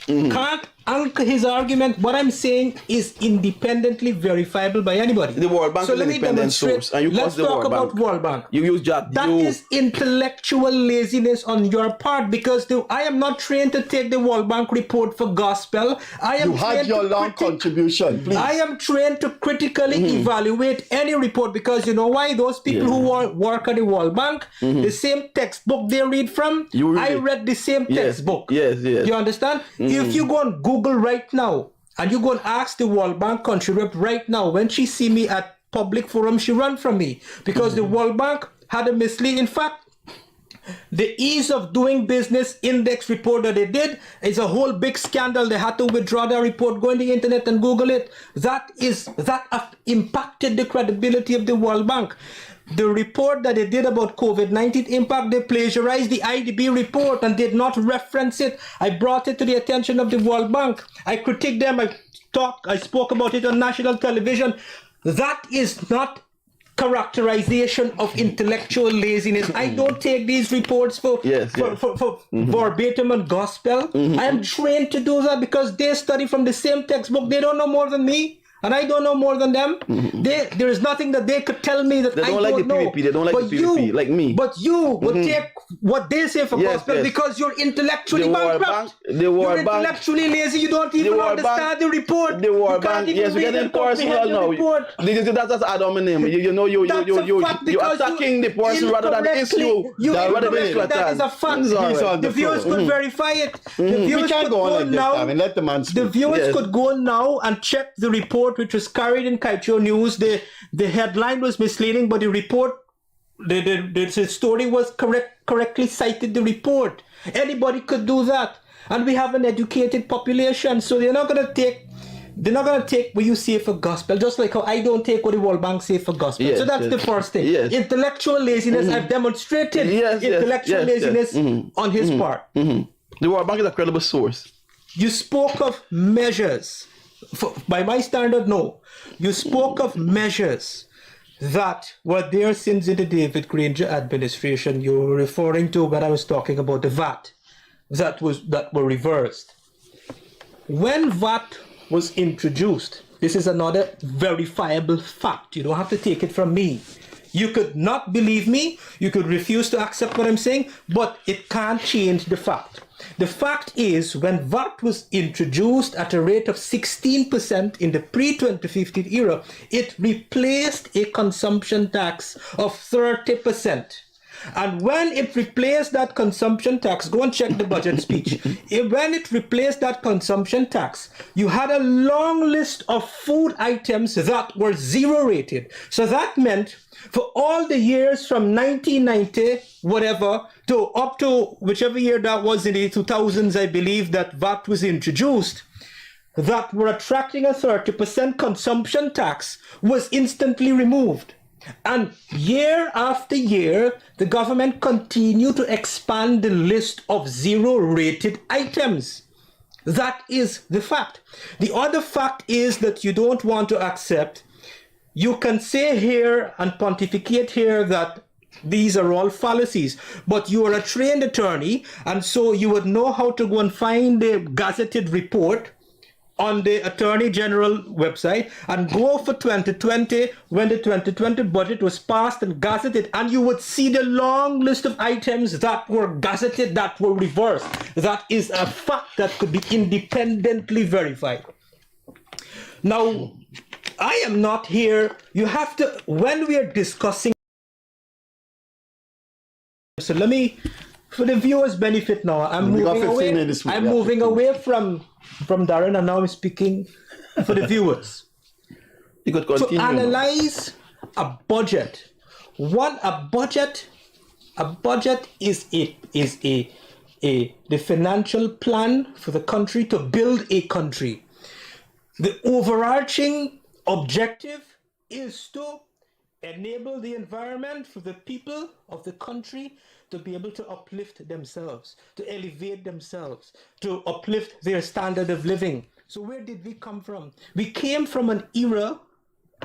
Can't anchor his argument. What I'm saying is independently verifiable by anybody. The World Bank is an independent source. And you Let's talk about World Bank. You use that. That is intellectual laziness on your part, because I am not trained to take the World Bank report for gospel. You had your long contribution, please. I am trained to critically evaluate any report, because you know why? Those people who work at the World Bank, the same textbook they read from, I read the same textbook. Yes. You understand? If you go on Google right now and you go and ask the World Bank country rep right now, when she see me at public forum, she run from me, because the World Bank had a misleading. In fact, The ease of doing business index report that they did is a whole big scandal. They had to withdraw their report. Go on the internet and Google it. That impacted the credibility of the World Bank. The report that they did about COVID-19 impact, they plagiarized the IDB report and did not reference it. I brought it to the attention of the World Bank. I critiqued them. I spoke about it on national television. That is not characterization of intellectual laziness. I don't take these reports for verbatim and gospel. I am trained to do that because they study from the same textbook. They don't know more than me, and I don't know more than them. There is nothing that they could tell me that they don't like the PVP. They don't like the PVP, like me. But you would take what they say for gospel because you're intellectually bankrupt. You're intellectually lazy. You don't even understand the report. The World Bank. Yes, we get in personal now. That's Adam and him. You're attacking the person rather than the issue. That is a fact. The viewers could verify it. The viewers could go now. Let the man speak. The viewers could go now and check the report which was carried in Kaicho News. The headline was misleading, but the report, the story was correctly cited the report. Anybody could do that. And we have an educated population, so they're not gonna take what you say for gospel, just like how I don't take what the World Bank say for gospel. So that's the first thing. Intellectual laziness, I've demonstrated intellectual laziness on his part. The World Bank is a credible source. You spoke of measures. By my standard, no. You spoke of measures that were there since in the David Granger administration. You were referring to when I was talking about the VAT that were reversed. When VAT was introduced, this is another verifiable fact. You don't have to take it from me. You could not believe me, you could refuse to accept what I'm saying, but it can't change the fact. The fact is, when VAT was introduced at a rate of 16% in the pre-2015 era, it replaced a consumption tax of 30%. And when it replaced that consumption tax, go and check the budget speech. When it replaced that consumption tax, you had a long list of food items that were zero rated. So that meant for all the years from 1990, whatever, to up to whichever year that was in the 2000s, I believe, that VAT was introduced, that were attracting a 30% consumption tax was instantly removed. And year after year, the government continued to expand the list of zero-rated items. That is the fact. The other fact is that you don't want to accept. You can say here and pontificate here that these are all fallacies, but you are a trained attorney, and so you would know how to go and find the gazetted report on the Attorney General website and go for 2020 when the 2020 budget was passed and gazetted, and you would see the long list of items that were gazetted, that were reversed. That is a fact that could be independently verified. Now, I am not here. You have to, when we are discussing, so let me, for the viewers' benefit now, I'm moving away from Darren, and now I'm speaking for the viewers. You could continue. To analyze a budget. A budget is the financial plan for the country to build a country. The overarching objective is to enable the environment for the people of the country to be able to uplift themselves, to elevate themselves, to uplift their standard of living. So where did we come from? We came from an era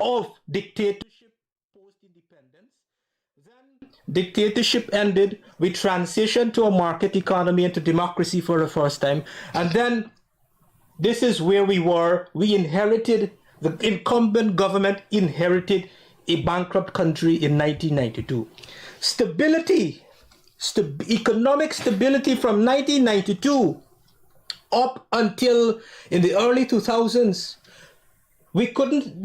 of dictatorship post-independence. Then dictatorship ended. We transitioned to a market economy and to democracy for the first time. And then this is where we were. We inherited, the incumbent government inherited a bankrupt country in 1992. Economic stability from 1992 up until in the early 2000s, we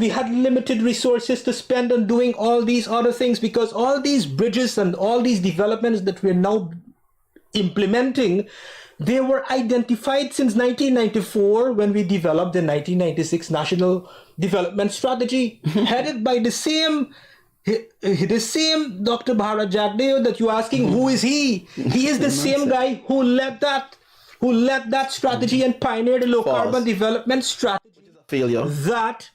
had limited resources to spend on doing all these other things, because all these bridges and all these developments that we're now implementing, they were identified since 1994 when we developed the 1996 National Development Strategy, headed by the same The same Dr. Bharat Jagdeo that you're asking, who is he? He is the same guy who led that strategy and pioneered the low carbon development strategy. Failure. That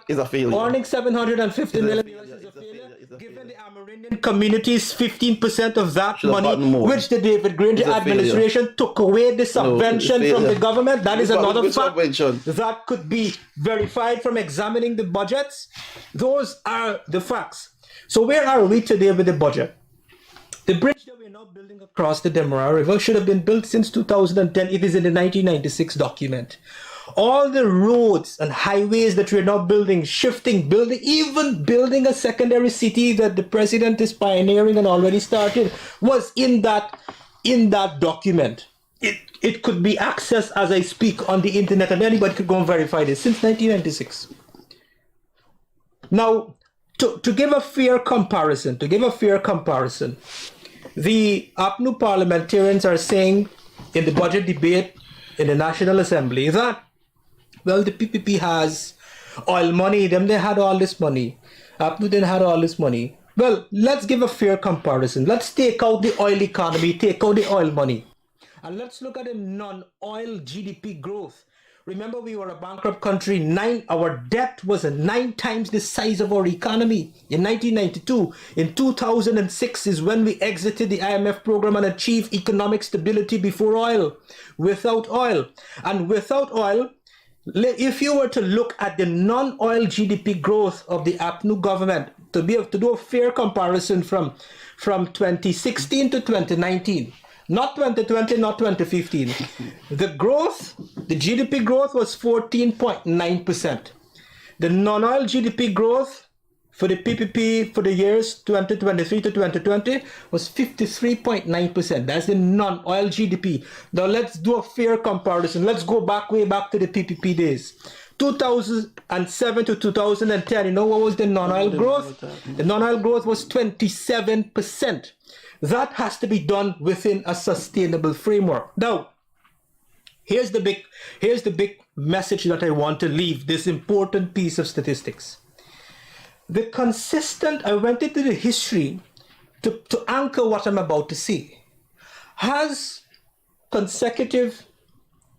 is a failure. Earning $750 million is a failure. Given the Amerindian communities 15% of that money, which the David Granger administration took away the subvention from the government, that is another fact that could be verified from examining the budgets. Those are the facts. So where are we today with the budget? The bridge that we're now building across the Demerara River should have been built since 2010. It is in the 1996 document. All the roads and highways that we're now building, even building a secondary city that the president is pioneering and already started, was in that document. It could be accessed as I speak on the internet, and anybody could go and verify this since 1996. Now, to give a fair comparison, the APNU parliamentarians are saying in the budget debate in the National Assembly that, well, the PPP has oil money, them they had all this money. APNU didn't have all this money. Well, let's give a fair comparison. Let's take out the oil economy, take out the oil money. And let's look at the non-oil GDP growth. Remember, we were a bankrupt country. Our debt was 9 times the size of our economy in 1992. In 2006 is when we exited the IMF program and achieved economic stability before oil. Without oil. And without oil, if you were to look at the non-oil GDP growth of the APNU government, to be able to do a fair comparison from 2016 to 2019, not 2020, not 2015, the GDP growth was 14.9%. The non-oil GDP growth for the PPP for the years 2023 to 2020 was 53.9%. That's the non-oil GDP. Now let's do a fair comparison. Let's go way back to the PPP days. 2007 to 2010, you know what was the non-oil growth? The non-oil growth was 27%. That has to be done within a sustainable framework. Now, here's the big message that I want to leave, this important piece of statistics. I went into the history to anchor what I'm about to say. Has consecutive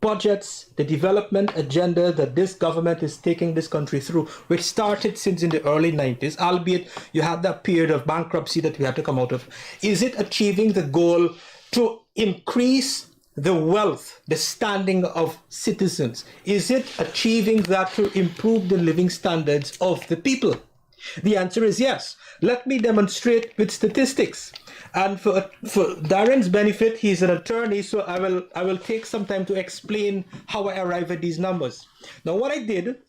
budgets, the development agenda that this government is taking this country through, which started since in the early 90s, albeit you had that period of bankruptcy that we had to come out of, is it achieving the goal to increase the wealth, the standing of citizens? Is it achieving that to improve the living standards of the people? The answer is yes. Let me demonstrate with statistics. And for Darren's benefit, he's an attorney, so I will take some time to explain how I arrive at these numbers. Now, what I did,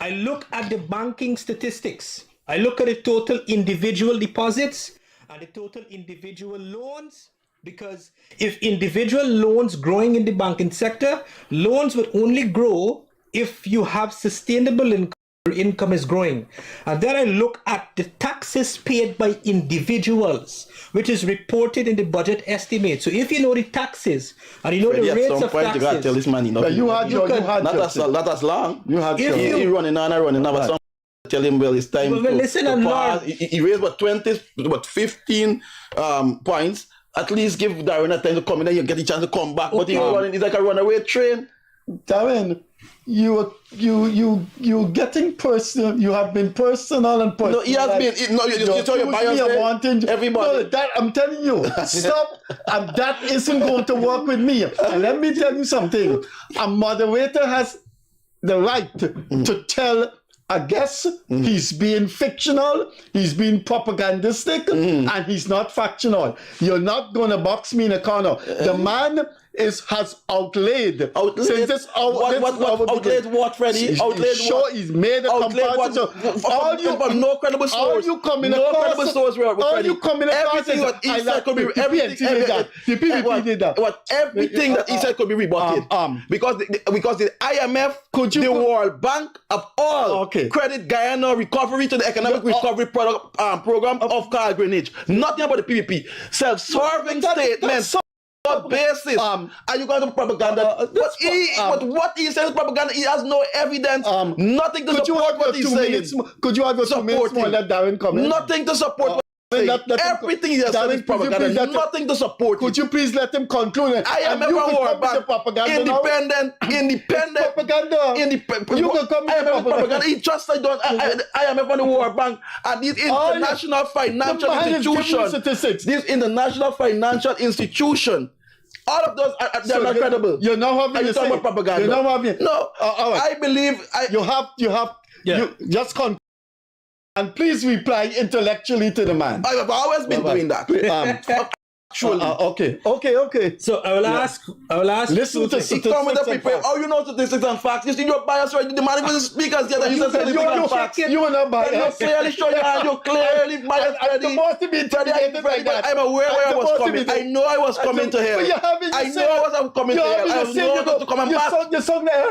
I look at the banking statistics. I look at the total individual deposits and the total individual loans, because if individual loans growing in the banking sector, loans will only grow if you have sustainable income is growing. And then I look at the taxes paid by individuals, which is reported in the budget estimate. So if you know the taxes and you know the rates of taxes, you got to tell this money. Not as long. You had he running on and running. Now some tell him, well, it's time to listen and learn. He raised about 15 points. At least give Darren a time to come in and you get a chance to come back. Okay. But he's running, it's like a runaway train. Darren, you getting personal. You have been personal and personal. No, he has been. You tell your bias everybody. No, that I'm telling you, stop. That isn't going to work with me. And let me tell you something. A moderator has the right to tell a guest he's being fictional, he's being propagandistic, and he's not factual. You're not going to box me in a corner. The man has outlaid. Since this outlaid what, Freddie? He's made a comparison. No credible source. All you coming across. No credible source. All you coming across. Everything that he said could be. Everything the PPP did that. Everything that he said could be rebutted. Because the IMF, the World Bank, of all credit Guyana recovery to the economic recovery program of Carl Greenwich. Nothing about the PPP. Self-serving statements. what basis are you going to propaganda? But what he says is propaganda. He has no evidence, nothing to support what he's saying. Could you have your 2 minutes more? Let Darren come in. Nothing to support what he's saying. Everything he has said is propaganda. Nothing to support. Could you please let him conclude? I am a war bank. Independent. Propaganda. You can come with propaganda. He just said, I am a war bank. And these international financial institutions. This international financial institution. All of those are not credible. You're not having talking about propaganda. You're not having. No, all right. I believe you just conclude. And please reply intellectually to the man. I have always been doing that. Surely. Okay. So I will ask. Listen to statistics. Come with the people. Oh, you know statistics and facts. You see your bias right. The man was speakers here that you said statistics and facts. You are not biased. You clearly show your hand. You clearly biased. I'm supposed to be intimidated by that. I'm aware where I was coming. I know I was coming to here. I know I was coming to here. I know to come and back.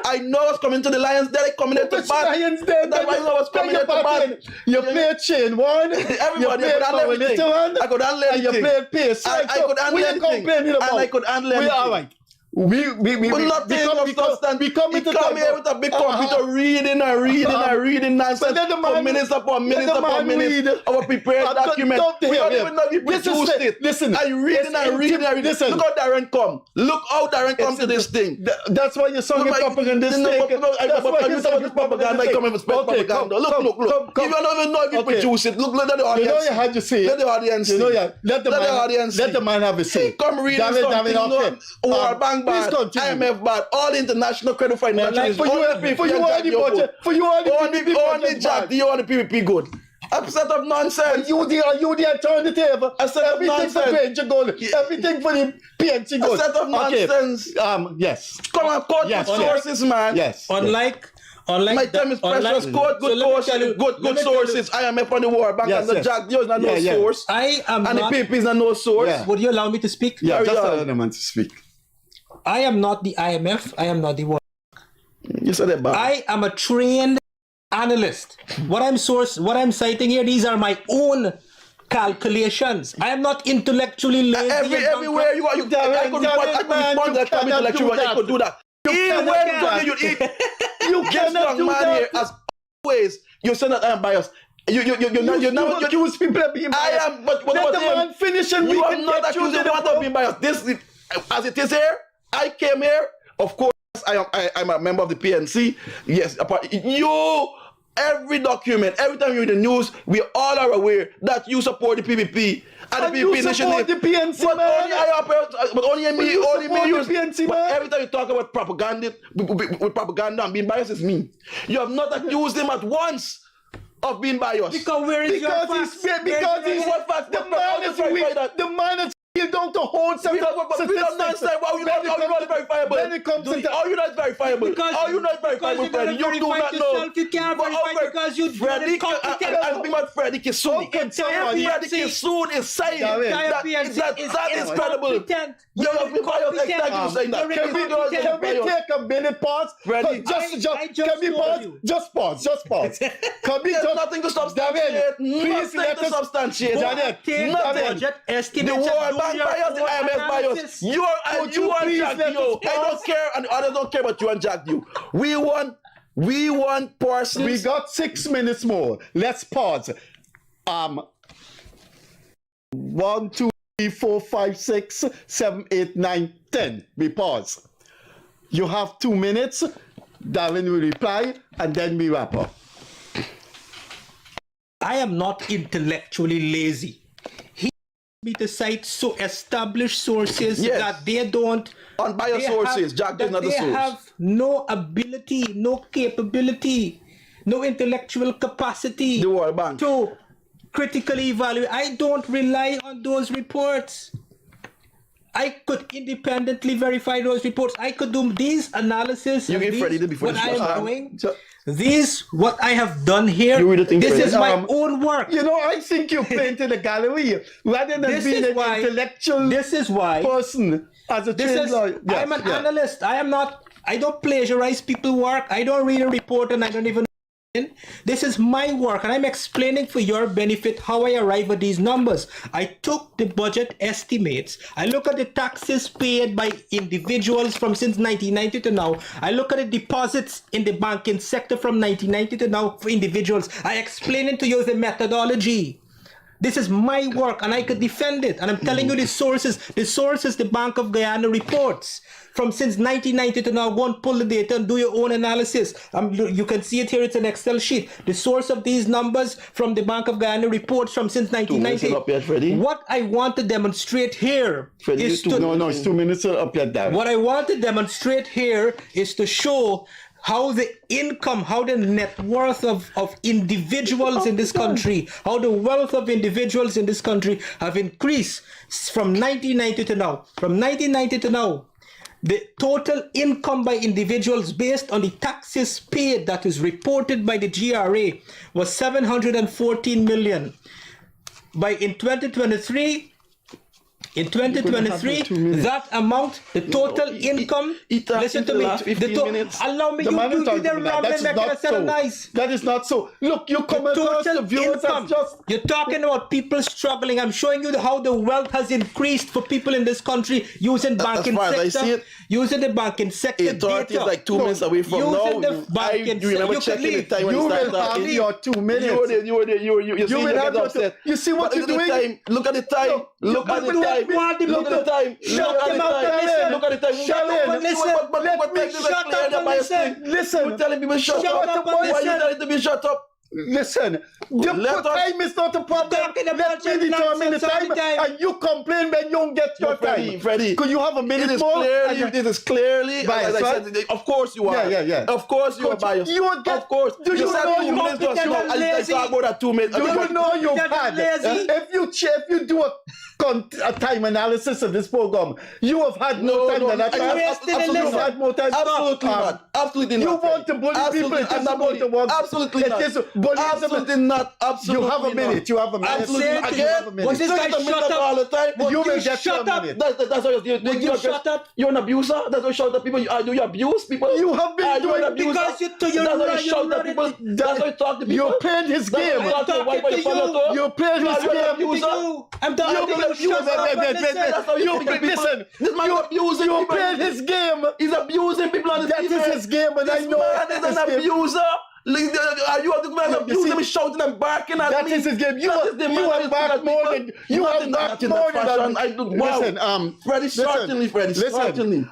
I know I was coming to the Lions Den. Coming here to back. That's why I was coming here to back. You played chain one. Everybody. I could handle everything. You played pace. I could handle anything, and I could handle anything. All right. We come here with a big computer reading nonsense for minutes upon minutes of a prepared document. We don't even know if we produced it. Listen, I reading. Look how Darren come. Look how Darren come to this thing. That's why you're singing propagandistic. That's propaganda. I come and respect propaganda. Look. You don't even know if you produce it. Look at the audience. You know you had to say it. Let the audience see. Let the man have a say. Come reading something. World Bank bad, IMF bad, all international credit financial for you all the budget, for you all the only Jack, you all the PPP good. A set of nonsense. You the alternative. A set of nonsense. Everything for the PNC gold. A set of nonsense. Yes. Come on, quote good sources, man. Yes. Unlike my time is precious. Quote good sources. IMF on the World Bank and the Jack Dio is not no source. I am and not, the PP is not no source. Would you allow me to speak? Yeah, just allow the man to speak. I am not the IMF. I am not the World Bank. You said it bad. I am a trained analyst. What I'm citing here, these are my own calculations. I am not intellectually lazy. Everywhere you are, I could respond that I'm intellectual. I could do that. You cannot do that. Here, as always, you say that I am biased. You're not accuse people of being biased. I am, but what let about the man finish and you are not accusing me of being biased. This is, as it is here. I came here. Of course, I'm a member of the PNC. Yes, every document, every time you read the news, we all are aware that you support the PPP and the PPP initiative. The PNC, but only me. The PNC, but every time you talk about propaganda, with propaganda and being biased, is me. You have not accused him at once of being biased. Because where is your facts? Because he's what facts? The man is down to hold some statistics. Well, you not verifiable. When it comes to you not verifiable. You not verifiable, Freddie. You do not know. You can't verify because you Freddie, I'm being about Freddie Kissoon. Freddie Kissoon is saying that is credible. You have been biased. Exactly saying that. Can we take a minute pause? Freddie, can we pause? Just pause. Can we just nothing to substantiate? Please let us substantiate. Nothing. The World Bank bias, the IMF bias. You and Jack Dio. I don't care, and the others don't care about you and Jack Dio. We want persons. We got 6 minutes more. Let's pause. 1, 2, 3, 4, 5, 6, 7, 8, 9, 10. We pause. You have 2 minutes. Darren will reply, and then we wrap up. I am not intellectually lazy. Me to cite so established sources that they don't unbiased sources. Jack is not the source. They have no ability, no capability, no intellectual capacity the World Bank to critically evaluate. I don't rely on those reports. I could independently verify those reports. I could do these analysis. You get Freddie before what I am doing. What I have done here, this is my own work. You know, I think you're playing to the gallery rather than being an intellectual person as a trained lawyer. Yes, I'm an analyst. I don't plagiarize people's work. I don't read a report and I don't even know This is my work, and I'm explaining for your benefit how I arrive at these numbers. I took the budget estimates. I look at the taxes paid by individuals from since 1990 to now. I look at the deposits in the banking sector from 1990 to now for individuals. I explain it to you the methodology. This is my work, and I could defend it. And I'm telling you the sources. The sources the Bank of Guyana reports from since 1990 to now. Go and pull the data and do your own analysis. You can see it here. It's an Excel sheet. The source of these numbers from the Bank of Guyana reports from since 1990. What I want to demonstrate here is to... No, it's 2 minutes up yet, Darren. What I want to demonstrate here is to show how the income, how the net worth of individuals in this country, how the wealth of individuals in this country have increased from 1990 to now. From 1990 to now, the total income by individuals based on the taxes paid that is reported by the GRA was 714 million. In 2023, that amount, the total income, listen to me, allow me, that is not so. Look, you come across the viewers as just... You're talking about people struggling. I'm showing you how the wealth has increased for people in this country using banking sector. Using the banking sector authority data. is like 2 minutes away from now. You remember checking the time when you will have your 2 minutes. You see what you're doing? Look at the time. Look at the time. Look at the time. Look at the time. Listen. You're telling people shut up. Why are you telling them to shut up? Listen, the time is not a problem. Let me determine the time, and you complain when you don't get your time. Freddie, could you have a minute more? This is clearly biased, as I said, of course you are. Yeah. Of course you are biased. Of course. Do you know you I talk about that 2 minutes. Do you know you had? If you do a time analysis of this program, you have had no time than that. You've had more time. Absolutely not. Absolutely not. You want to bully people. It doesn't want to work. Absolutely not. Absolutely not. Absolutely. You have a minute. You have a minute. Absolutely. Again, was this guy shut up all the time? You will get shut up. That's why you shut up. You're an abuser. That's why you shout at people. Do you abuse people? You have been doing it because that's why you shout at people. That's why you talk to people. You played his game. You played his game. I'm talking to you. Listen. This man is abusing people. You played his game. He's abusing people on the TV. That is his game, and I know this man is an abuser. Are you the man abusing me, shouting and barking at me? That is his game. You have backed more than you have backed more than. Listen, Freddie, certainly, Freddie, certainly.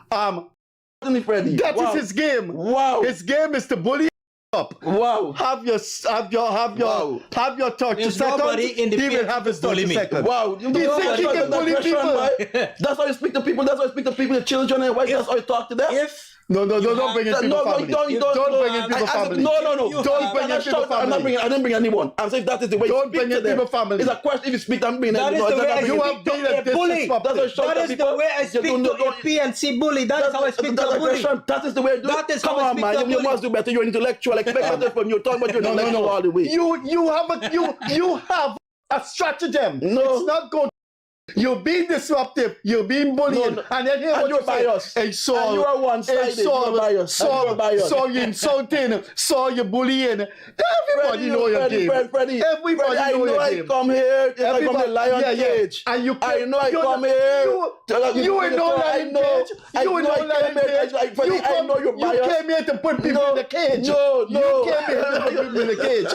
Freddie. That is his game. Wow. His game is to bully up. Wow. Have your touch to second. He will have his touch to second. Wow. You think he can bully people? That's how you speak to people. That's how you speak to people, the children and wives. That's how you talk to them. No, don't bring in people family. Don't bring in people family. No. Don't bring in people family. I didn't bring anyone. I'm saying that is the way you speak to them. Don't bring in people family. It's a question if you speak, I'm bringing anyone. You have been a bully. That is the way I speak to a PNC bully. That is how I speak to a bully. That is the way I do it. Come on, man. You must do better. You're intellectual. Expect better from you. Talk about your intellectual all the way. You have a stratagem. No. It's not good. You're being disruptive, you're being bullying, and then here you're biased. Hey, Saul, you are one-sided. You're biased. Saul, you're insulting. Saul, you're bullying. Everybody know your game. Freddie, everybody know your game. I come here. I come to lion cage. And you, I know I come here. You ain't no lion cage. You ain't no lion cage. I know you're biased. You came here to put people in the cage. No. You came here to put people in the cage.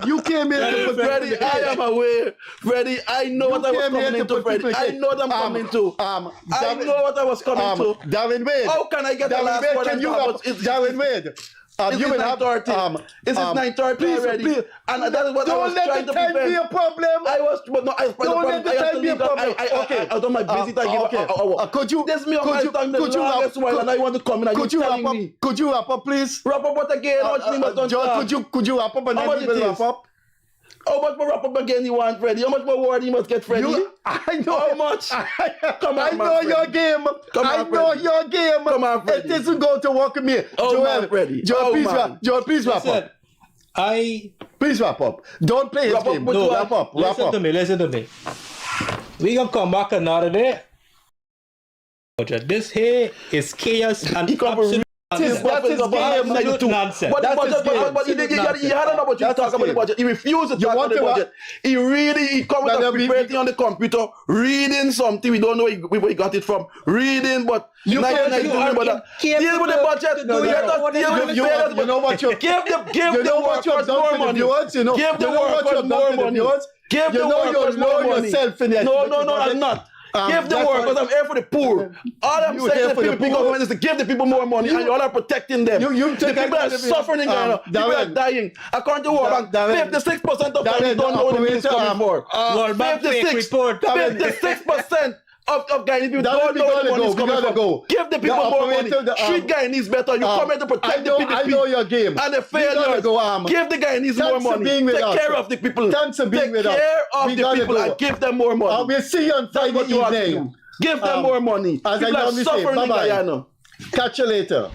You came here to put people in the cage. I am aware. Freddie, I know what I was coming into. I know what I'm coming to. I know what I was coming to. Darren Wade. How can I get the last word? Darren Wade. You will have 9:30. This is 9:30 already. Please. And that is what I was trying to prevent. Don't let the time be a problem. Don't let the time be a problem. Okay. I don't my busy time. Could you? This me on my time the longest while and I want to come in. Could you wrap up? Could you wrap up, please? Wrap up what again? John, could you wrap up and then we will wrap up? How much more wrap up again you want, Freddie? How much more word you must get, Freddie? I know. How much? Come on, I know your game. I know your game. Come on, Freddie. It isn't going to work with me. Joel, Freddie. Joel, please wrap up. Please wrap up. Don't play his game. No, wrap up. Listen to me. We gonna come back another day. This here is chaos and absolute That is game. Nonsense. But That is game. but he had an opportunity to That's talk about the game. budget. He refused to You talk want about the to budget. He come with a preparing on the computer, reading something. We don't know where he got it from. Reading, but You deal with the budget. No, Let us deal with the failures. you know what you Give you know the what you've workers done more to the money. viewers, you know. Give the You know what workers you've done more to the money. viewers. Give You the know workers you more know money. yourself in it. No, I'm not. Give the that's workers. why- I'm here for the poor. All I'm You saying here to for the the people poor. is to give the people more money, and you all are protecting them. You The take people are advantage of it. suffering in Ghana. People are Darren. dying. According to World Bank, Darren. 56% of Darren, Ghanaians don't know what the bill is operator, coming for. World Bank fake report. 56% of Ghanaian people don't Darren, we know where the gotta money is go. We coming gotta from. go. Give the people The more operator, money. Treat Guyanese better. You come here to protect the PDP. I know your game. And the We gotta failures. go, Give the Guyanese more Thanks for money. being with Take us. care of the people. Thanks for being Take with us. care of We the gotta people go. and give them more money. We'll see you on That's Friday what you have to evening. do. Give them more money. As I People are normally say, suffering in bye-bye. Guyana. Catch you later.